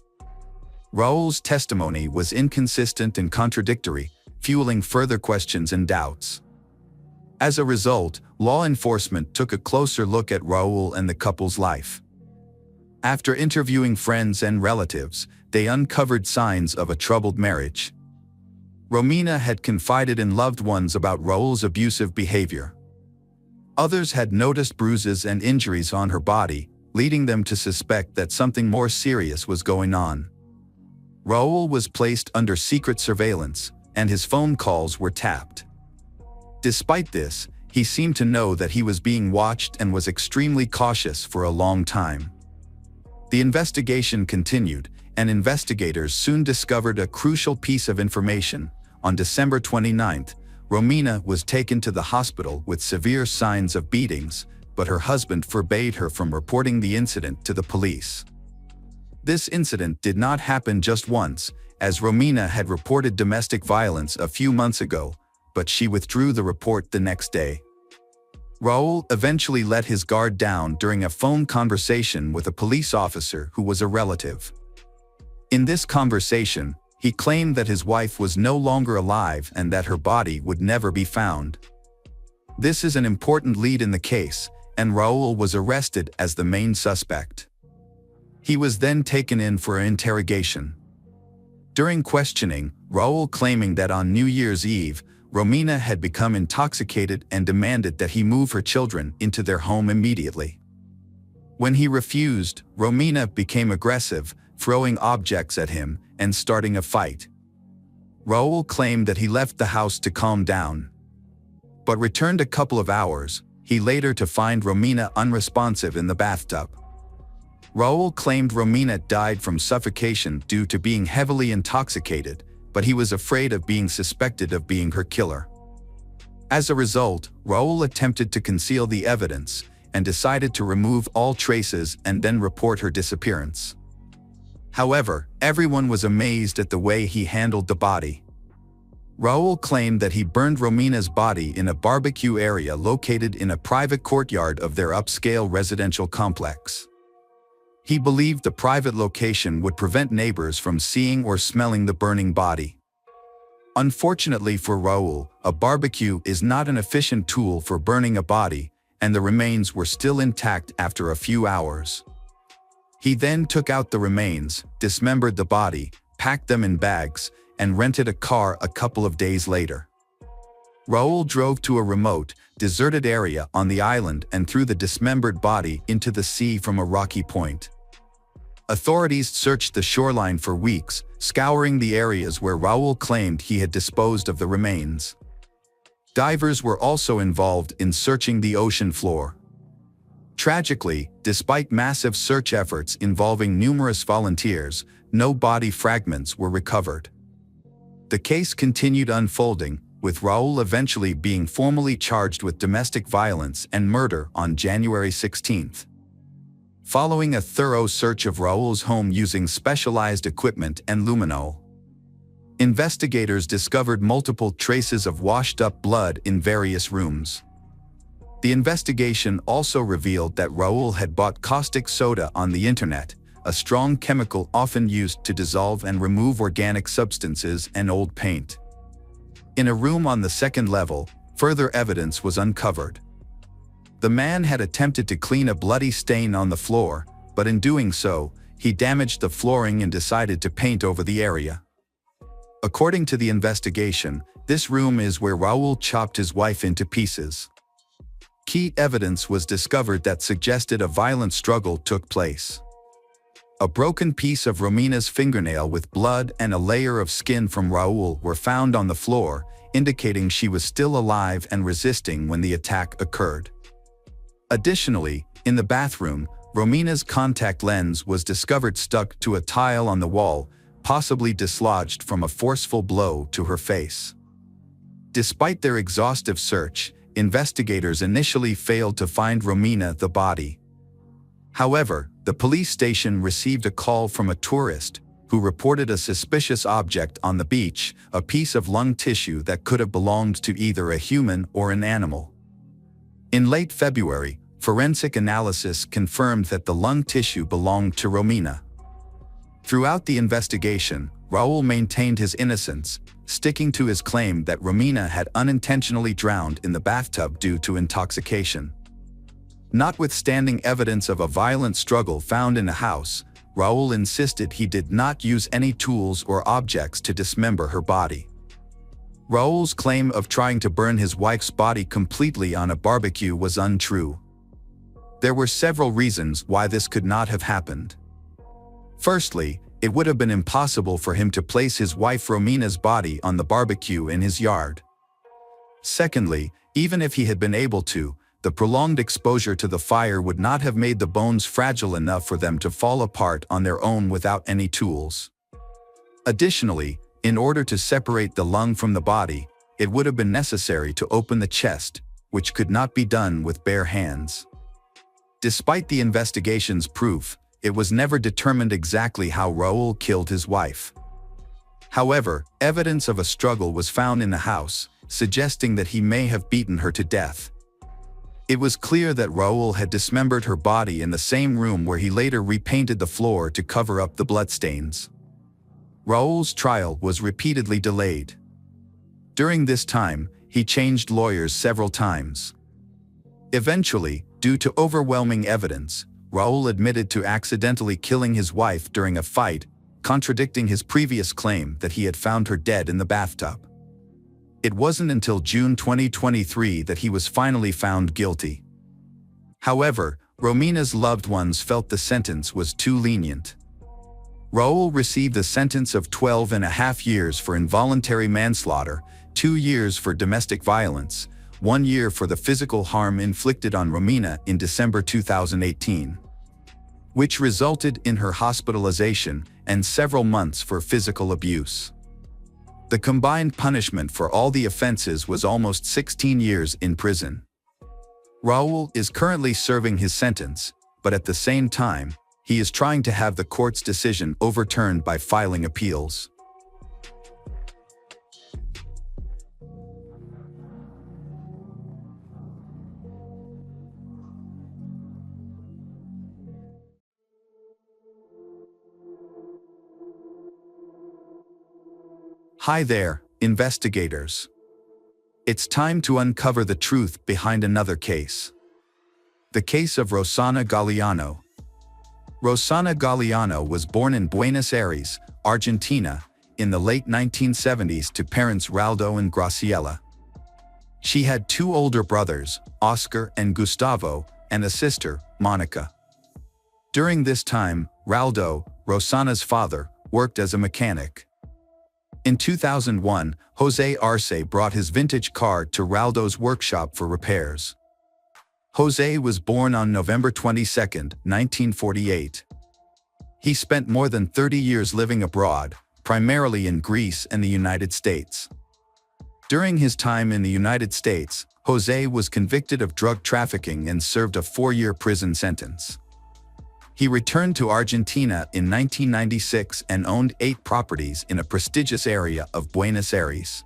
Raul's testimony was inconsistent and contradictory, fueling further questions and doubts. As a result, law enforcement took a closer look at Raul and the couple's life. After interviewing friends and relatives, they uncovered signs of a troubled marriage. Romina had confided in loved ones about Raul's abusive behavior. Others had noticed bruises and injuries on her body, leading them to suspect that something more serious was going on. Raul was placed under secret surveillance, and his phone calls were tapped. Despite this, he seemed to know that he was being watched and was extremely cautious for a long time. The investigation continued, and investigators soon discovered a crucial piece of information. On December 29th, Romina was taken to the hospital with severe signs of beatings, but her husband forbade her from reporting the incident to the police. This incident did not happen just once, as Romina had reported domestic violence a few months ago, but she withdrew the report the next day. Raul eventually let his guard down during a phone conversation with a police officer who was a relative. In this conversation, he claimed that his wife was no longer alive and that her body would never be found. This is an important lead in the case, and Raul was arrested as the main suspect. He was then taken in for an interrogation. During questioning, Raul claiming that on New Year's Eve, Romina had become intoxicated and demanded that he move her children into their home immediately. When he refused, Romina became aggressive, throwing objects at him and starting a fight. Raul claimed that he left the house to calm down, but returned a couple of hours, he later to find Romina unresponsive in the bathtub. Raul claimed Romina died from suffocation due to being heavily intoxicated, but he was afraid of being suspected of being her killer. As a result, Raul attempted to conceal the evidence and decided to remove all traces and then report her disappearance. However, everyone was amazed at the way he handled the body. Raul claimed that he burned Romina's body in a barbecue area located in a private courtyard of their upscale residential complex. He believed the private location would prevent neighbors from seeing or smelling the burning body. Unfortunately for Raul, a barbecue is not an efficient tool for burning a body, and the remains were still intact after a few hours. He then took out the remains, dismembered the body, packed them in bags, and rented a car a couple of days later. Raul drove to a remote, deserted area on the island and threw the dismembered body into the sea from a rocky point. Authorities searched the shoreline for weeks, scouring the areas where Raul claimed he had disposed of the remains. Divers were also involved in searching the ocean floor. Tragically, despite massive search efforts involving numerous volunteers, no body fragments were recovered. The case continued unfolding, with Raul eventually being formally charged with domestic violence and murder on January 16th. Following a thorough search of Raul's home using specialized equipment and luminol, investigators discovered multiple traces of washed-up blood in various rooms. The investigation also revealed that Raul had bought caustic soda on the internet, a strong chemical often used to dissolve and remove organic substances and old paint. In a room on the second level, further evidence was uncovered. The man had attempted to clean a bloody stain on the floor, but in doing so, he damaged the flooring and decided to paint over the area. According to the investigation, this room is where Raul chopped his wife into pieces. Key evidence was discovered that suggested a violent struggle took place. A broken piece of Romina's fingernail with blood and a layer of skin from Raul were found on the floor, indicating she was still alive and resisting when the attack occurred. Additionally, in the bathroom, Romina's contact lens was discovered stuck to a tile on the wall, possibly dislodged from a forceful blow to her face. Despite their exhaustive search, investigators initially failed to find Romina the body. However, the police station received a call from a tourist who reported a suspicious object on the beach, a piece of lung tissue that could have belonged to either a human or an animal. In late February, forensic analysis confirmed that the lung tissue belonged to Romina. Throughout the investigation, Raul maintained his innocence, sticking to his claim that Romina had unintentionally drowned in the bathtub due to intoxication. Notwithstanding evidence of a violent struggle found in the house, Raul insisted he did not use any tools or objects to dismember her body. Raul's claim of trying to burn his wife's body completely on a barbecue was untrue. There were several reasons why this could not have happened. Firstly, it would have been impossible for him to place his wife Romina's body on the barbecue in his yard. Secondly, even if he had been able to, the prolonged exposure to the fire would not have made the bones fragile enough for them to fall apart on their own without any tools. Additionally, in order to separate the lung from the body, it would have been necessary to open the chest, which could not be done with bare hands. Despite the investigation's proof, it was never determined exactly how Raul killed his wife. However, evidence of a struggle was found in the house, suggesting that he may have beaten her to death. It was clear that Raul had dismembered her body in the same room where he later repainted the floor to cover up the bloodstains. Raul's trial was repeatedly delayed. During this time, he changed lawyers several times. Eventually, due to overwhelming evidence, Raul admitted to accidentally killing his wife during a fight, contradicting his previous claim that he had found her dead in the bathtub. It wasn't until June 2023 that he was finally found guilty. However, Romina's loved ones felt the sentence was too lenient. Raul received a sentence of 12.5 years for involuntary manslaughter, 2 years for domestic violence, 1 year for the physical harm inflicted on Romina in December 2018, which resulted in her hospitalization, and several months for physical abuse. The combined punishment for all the offenses was almost 16 years in prison. Raul is currently serving his sentence, but at the same time, he is trying to have the court's decision overturned by filing appeals. Hi there, investigators. It's time to uncover the truth behind another case. The case of Rosana Galeano. Rosana Galeano was born in Buenos Aires, Argentina, in the late 1970s to parents Raldo and Graciela. She had 2 older brothers, Oscar and Gustavo, and a sister, Monica. During this time, Raldo, Rosana's father, worked as a mechanic. In 2001, Jose Arce brought his vintage car to Raldo's workshop for repairs. Jose was born on November 22, 1948. He spent more than 30 years living abroad, primarily in Greece and the United States. During his time in the United States, Jose was convicted of drug trafficking and served a 4-year prison sentence. He returned to Argentina in 1996 and owned 8 properties in a prestigious area of Buenos Aires.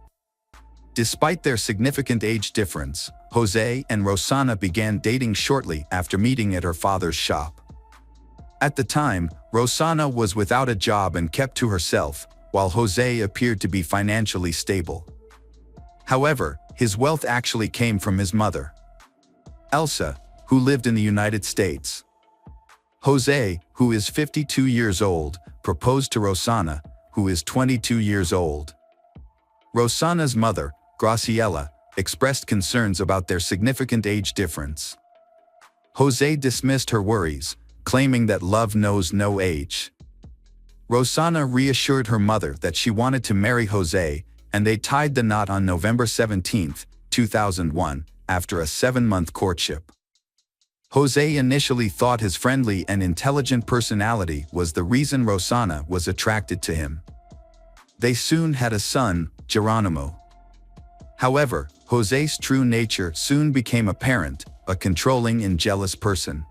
Despite their significant age difference, Jose and Rosana began dating shortly after meeting at her father's shop. At the time, Rosana was without a job and kept to herself, while Jose appeared to be financially stable. However, his wealth actually came from his mother, Elsa, who lived in the United States. Jose, who is 52 years old, proposed to Rosana, who is 22 years old. Rosana's mother, Graciela, expressed concerns about their significant age difference. Jose dismissed her worries, claiming that love knows no age. Rosana reassured her mother that she wanted to marry Jose, and they tied the knot on November 17, 2001, after a 7-month courtship. Jose initially thought his friendly and intelligent personality was the reason Rosana was attracted to him. They soon had a son, Geronimo. However, Jose's true nature soon became apparent, a controlling and jealous person.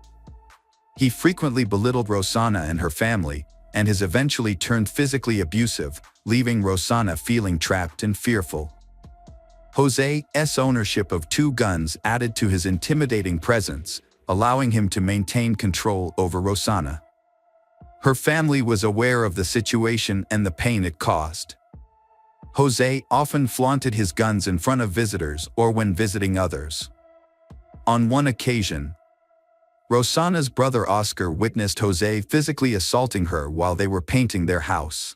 He frequently belittled Rosana and her family, and has eventually turned physically abusive, leaving Rosana feeling trapped and fearful. Jose's ownership of 2 guns added to his intimidating presence, allowing him to maintain control over Rosana. Her family was aware of the situation and the pain it caused. Jose often flaunted his guns in front of visitors or when visiting others. On one occasion, Rosana's brother Oscar witnessed Jose physically assaulting her while they were painting their house.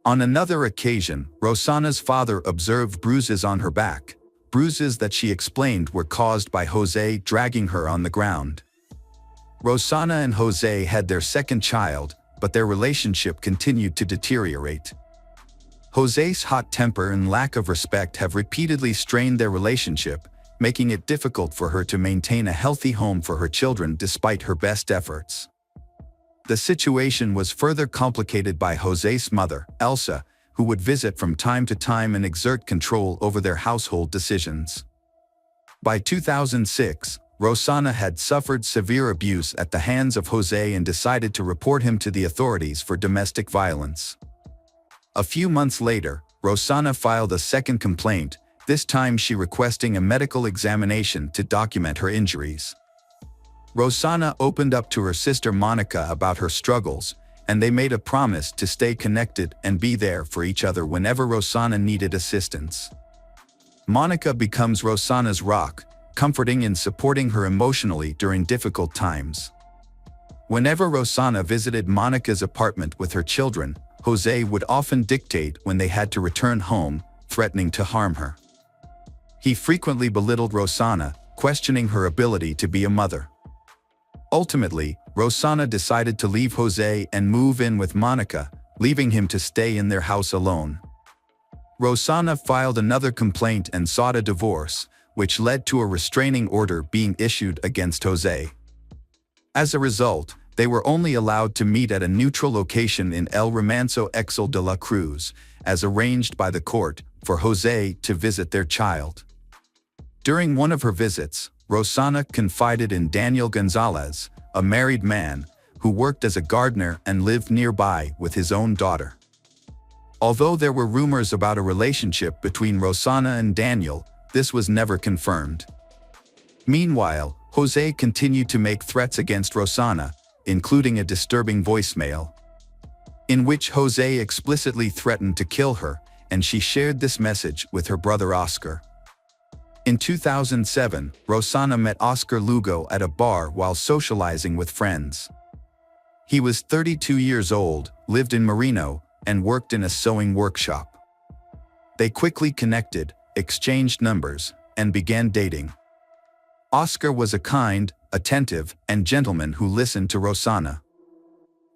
On another occasion, Rosana's father observed bruises on her back, bruises that she explained were caused by Jose dragging her on the ground. Rosana and Jose had their second child, but their relationship continued to deteriorate. Jose's hot temper and lack of respect have repeatedly strained their relationship, making it difficult for her to maintain a healthy home for her children despite her best efforts. The situation was further complicated by Jose's mother, Elsa, who would visit from time to time and exert control over their household decisions. By 2006, Rosana had suffered severe abuse at the hands of Jose and decided to report him to the authorities for domestic violence. A few months later, Rosana filed a second complaint, this time she requesting a medical examination to document her injuries. Rosana opened up to her sister Monica about her struggles, and they made a promise to stay connected and be there for each other whenever Rosana needed assistance. Monica becomes Rosana's rock, comforting and supporting her emotionally during difficult times. Whenever Rosana visited Monica's apartment with her children, Jose would often dictate when they had to return home, threatening to harm her. He frequently belittled Rosana, questioning her ability to be a mother. Ultimately, Rosana decided to leave Jose and move in with Monica, leaving him to stay in their house alone. Rosana filed another complaint and sought a divorce, which led to a restraining order being issued against Jose. As a result, they were only allowed to meet at a neutral location in El Remanso Exel de la Cruz, as arranged by the court, for Jose to visit their child. During one of her visits, Rosana confided in Daniel Gonzalez, a married man, who worked as a gardener and lived nearby with his own daughter. Although there were rumors about a relationship between Rosana and Daniel, this was never confirmed. Meanwhile, Jose continued to make threats against Rosana, including a disturbing voicemail, in which Jose explicitly threatened to kill her, and she shared this message with her brother Oscar. In 2007, Rosana met Oscar Lugo at a bar while socializing with friends. He was 32 years old, lived in Marino, and worked in a sewing workshop. They quickly connected, exchanged numbers, and began dating. Oscar was a kind, attentive, and gentleman who listened to Rosana.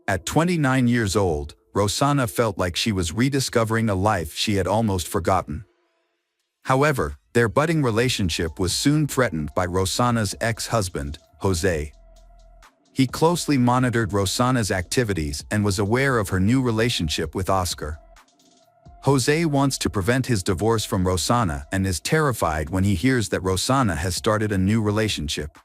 At 29 years old, Rosana felt like she was rediscovering a life she had almost forgotten. However, their budding relationship was soon threatened by Rosana's ex-husband, Jose. He closely monitored Rosana's activities and was aware of her new relationship with Oscar. Jose wants to prevent his divorce from Rosana and is terrified when he hears that Rosana has started a new relationship.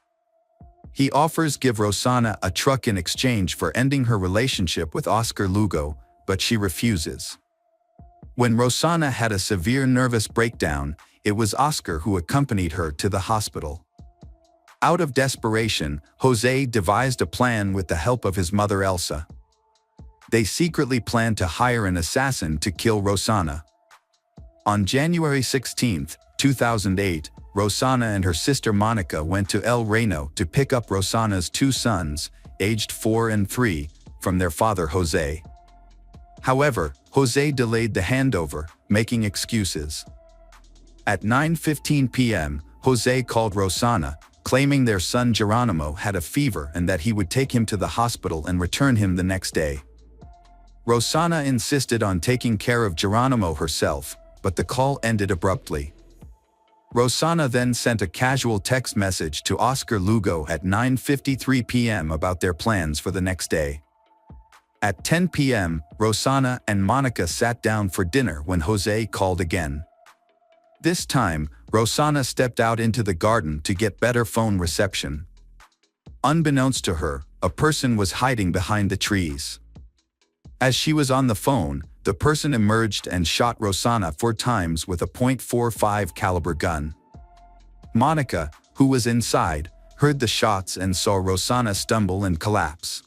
He offers give Rosana a truck in exchange for ending her relationship with Oscar Lugo, but she refuses. When Rosana had a severe nervous breakdown, it was Oscar who accompanied her to the hospital. Out of desperation, Jose devised a plan with the help of his mother Elsa. They secretly planned to hire an assassin to kill Rosana. On January 16, 2008, Rosana and her sister Monica went to El Reno to pick up Rosana's 2 sons, aged 4 and 3, from their father Jose. However, Jose delayed the handover, making excuses. At 9:15 p.m., Jose called Rosana, claiming their son Geronimo had a fever and that he would take him to the hospital and return him the next day. Rosanna insisted on taking care of Geronimo herself, but the call ended abruptly. Rosanna then sent a casual text message to Oscar Lugo at 9:53 p.m. about their plans for the next day. At 10 p.m., Rosanna and Monica sat down for dinner when Jose called again. This time, Rosanna stepped out into the garden to get better phone reception. Unbeknownst to her, a person was hiding behind the trees. As she was on the phone, the person emerged and shot Rosanna 4 times with a .45 caliber gun. Monica, who was inside, heard the shots and saw Rosanna stumble and collapse.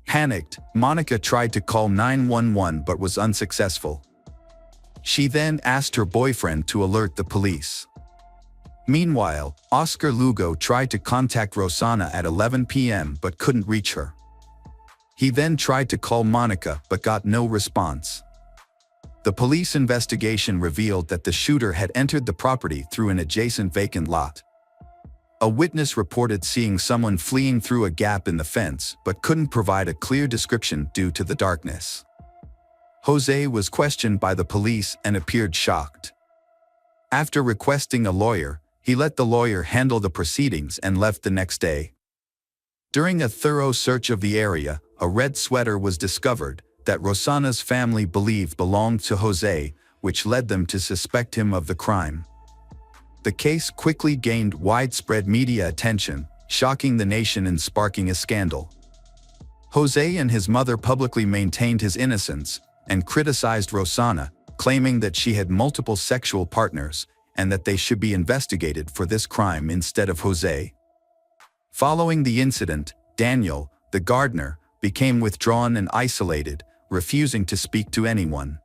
Panicked, Monica tried to call 911 but was unsuccessful. She then asked her boyfriend to alert the police. Meanwhile, Oscar Lugo tried to contact Rosanna at 11 p.m. but couldn't reach her. He then tried to call Monica but got no response. The police investigation revealed that the shooter had entered the property through an adjacent vacant lot. A witness reported seeing someone fleeing through a gap in the fence but couldn't provide a clear description due to the darkness. Jose was questioned by the police and appeared shocked. After requesting a lawyer, he let the lawyer handle the proceedings and left the next day. During a thorough search of the area, a red sweater was discovered that Rosanna's family believed belonged to Jose, which led them to suspect him of the crime. The case quickly gained widespread media attention, shocking the nation and sparking a scandal. Jose and his mother publicly maintained his innocence and criticized Rosanna, claiming that she had multiple sexual partners and that they should be investigated for this crime instead of Jose. Following the incident, Daniel, the gardener, became withdrawn and isolated, refusing to speak to anyone.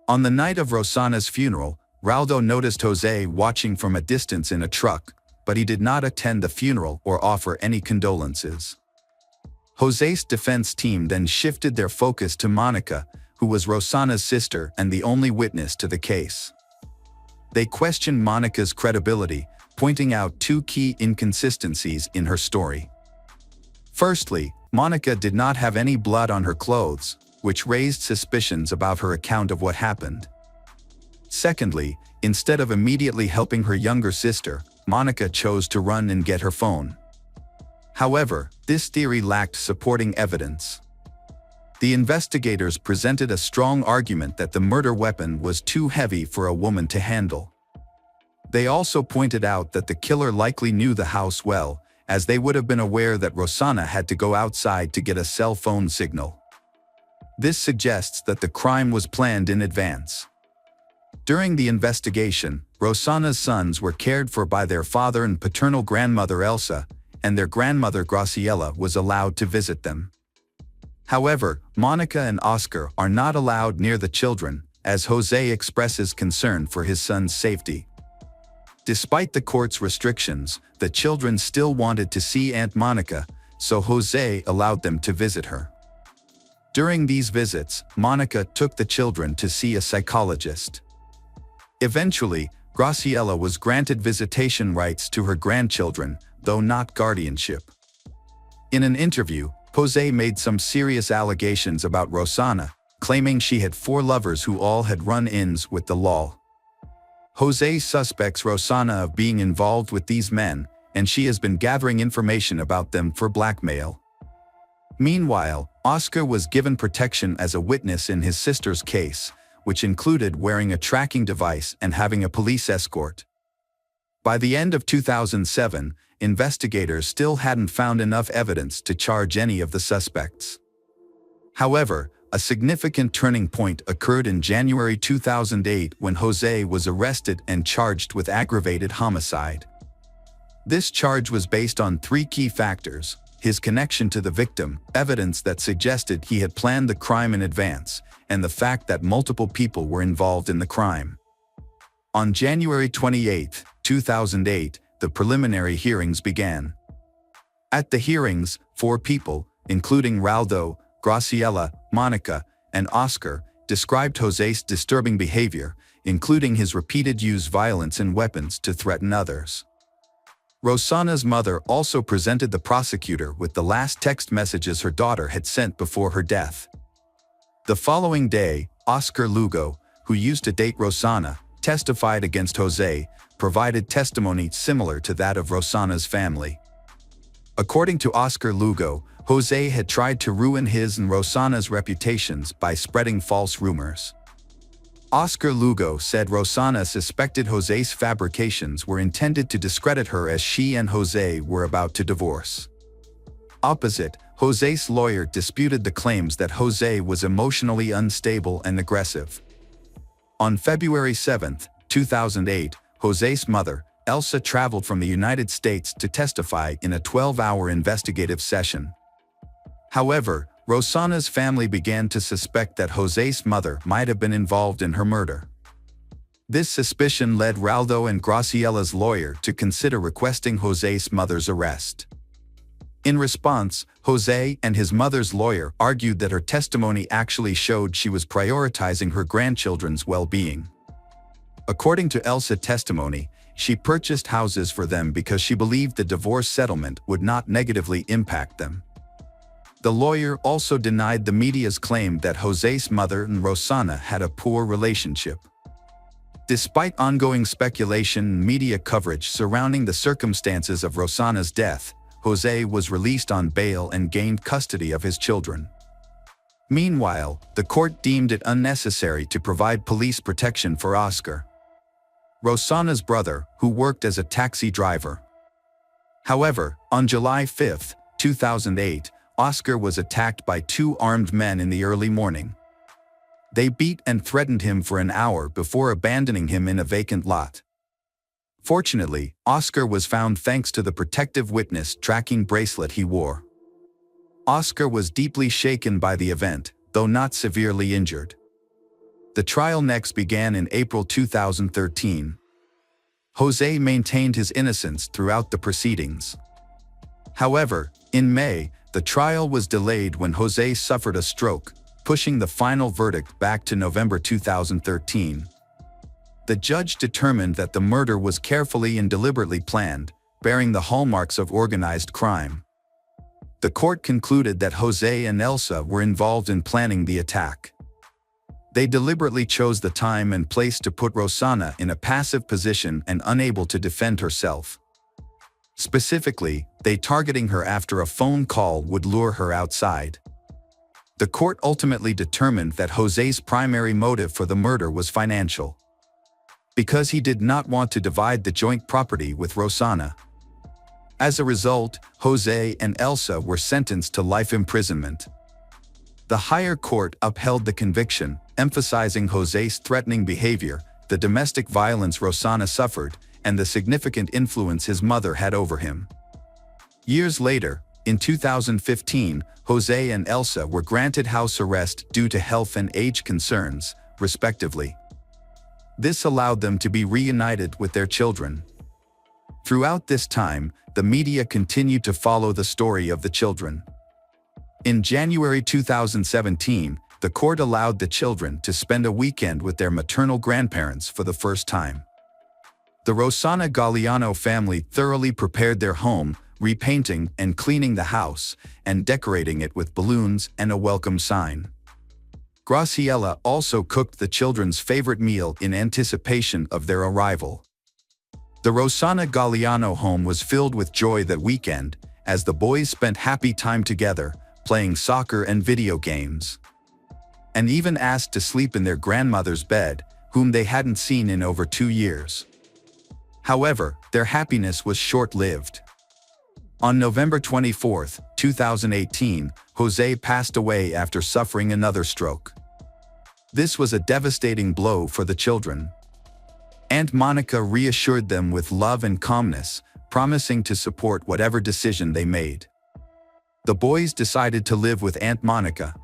On the night of Rosanna's funeral, Raldo noticed Jose watching from a distance in a truck, but he did not attend the funeral or offer any condolences. Jose's defense team then shifted their focus to Monica, who was Rosanna's sister and the only witness to the case. They questioned Monica's credibility, pointing out 2 key inconsistencies in her story. Firstly, Monica did not have any blood on her clothes, which raised suspicions about her account of what happened. Secondly, instead of immediately helping her younger sister, Monica chose to run and get her phone. However, this theory lacked supporting evidence. The investigators presented a strong argument that the murder weapon was too heavy for a woman to handle. They also pointed out that the killer likely knew the house well, as they would have been aware that Rosanna had to go outside to get a cell phone signal. This suggests that the crime was planned in advance. During the investigation, Rosanna's sons were cared for by their father and paternal grandmother Elsa, and their grandmother Graciela was allowed to visit them. However, Monica and Oscar are not allowed near the children, as Jose expresses concern for his son's safety. Despite the court's restrictions, the children still wanted to see Aunt Monica, so Jose allowed them to visit her. During these visits, Monica took the children to see a psychologist. Eventually, Graciela was granted visitation rights to her grandchildren, though not guardianship. In an interview, Jose made some serious allegations about Rosanna, claiming she had 4 lovers who all had run-ins with the law. Jose suspects Rosanna of being involved with these men, and she has been gathering information about them for blackmail. Meanwhile, Oscar was given protection as a witness in his sister's case, which included wearing a tracking device and having a police escort. By the end of 2007, investigators still hadn't found enough evidence to charge any of the suspects. However, a significant turning point occurred in January 2008 when Jose was arrested and charged with aggravated homicide. This charge was based on 3 key factors: his connection to the victim, evidence that suggested he had planned the crime in advance, and the fact that multiple people were involved in the crime. On January 28, 2008, the preliminary hearings began. At the hearings, 4 people, including Raldo, Graciela, Monica, and Oscar, described Jose's disturbing behavior, including his repeated use of violence and weapons to threaten others. Rosanna's mother also presented the prosecutor with the last text messages her daughter had sent before her death. The following day, Oscar Lugo, who used to date Rosanna, testified against Jose, provided testimony similar to that of Rosanna's family. According to Oscar Lugo, Jose had tried to ruin his and Rosanna's reputations by spreading false rumors. Oscar Lugo said Rosanna suspected Jose's fabrications were intended to discredit her as she and Jose were about to divorce. Opposite, Jose's lawyer disputed the claims that Jose was emotionally unstable and aggressive. On February 7, 2008, Jose's mother, Elsa, traveled from the United States to testify in a 12-hour investigative session. However, Rosanna's family began to suspect that Jose's mother might have been involved in her murder. This suspicion led Raldo and Graciela's lawyer to consider requesting Jose's mother's arrest. In response, Jose and his mother's lawyer argued that her testimony actually showed she was prioritizing her grandchildren's well-being. According to Elsa's testimony, she purchased houses for them because she believed the divorce settlement would not negatively impact them. The lawyer also denied the media's claim that Jose's mother and Rosanna had a poor relationship. Despite ongoing speculation and media coverage surrounding the circumstances of Rosanna's death, Jose was released on bail and gained custody of his children. Meanwhile, the court deemed it unnecessary to provide police protection for Oscar, Rosanna's brother, who worked as a taxi driver. However, on July 5, 2008, Oscar was attacked by two armed men in the early morning. They beat and threatened him for an hour before abandoning him in a vacant lot. Fortunately, Oscar was found thanks to the protective witness tracking bracelet he wore. Oscar was deeply shaken by the event, though not severely injured. The trial next began in April 2013. Jose maintained his innocence throughout the proceedings. However, in May, the trial was delayed when Jose suffered a stroke, pushing the final verdict back to November 2013. The judge determined that the murder was carefully and deliberately planned, bearing the hallmarks of organized crime. The court concluded that Jose and Elsa were involved in planning the attack. They deliberately chose the time and place to put Rosanna in a passive position and unable to defend herself. Specifically, they targeting her after a phone call would lure her outside. The court ultimately determined that Jose's primary motive for the murder was financial, because he did not want to divide the joint property with Rosanna. As a result, Jose and Elsa were sentenced to life imprisonment. The higher court upheld the conviction, emphasizing Jose's threatening behavior, the domestic violence Rosanna suffered, and the significant influence his mother had over him. Years later, in 2015, Jose and Elsa were granted house arrest due to health and age concerns, respectively. This allowed them to be reunited with their children. Throughout this time, the media continued to follow the story of the children. In January 2017, the court allowed the children to spend a weekend with their maternal grandparents for the first time. The Rosanna Galliano family thoroughly prepared their home, repainting and cleaning the house, and decorating it with balloons and a welcome sign. Graciela also cooked the children's favorite meal in anticipation of their arrival. The Rosanna Galliano home was filled with joy that weekend, as the boys spent happy time together, playing soccer and video games, and even asked to sleep in their grandmother's bed, whom they hadn't seen in over 2 years. However, their happiness was short-lived. On November 24, 2018, Jose passed away after suffering another stroke. This was a devastating blow for the children. Aunt Monica reassured them with love and calmness, promising to support whatever decision they made. The boys decided to live with Aunt Monica,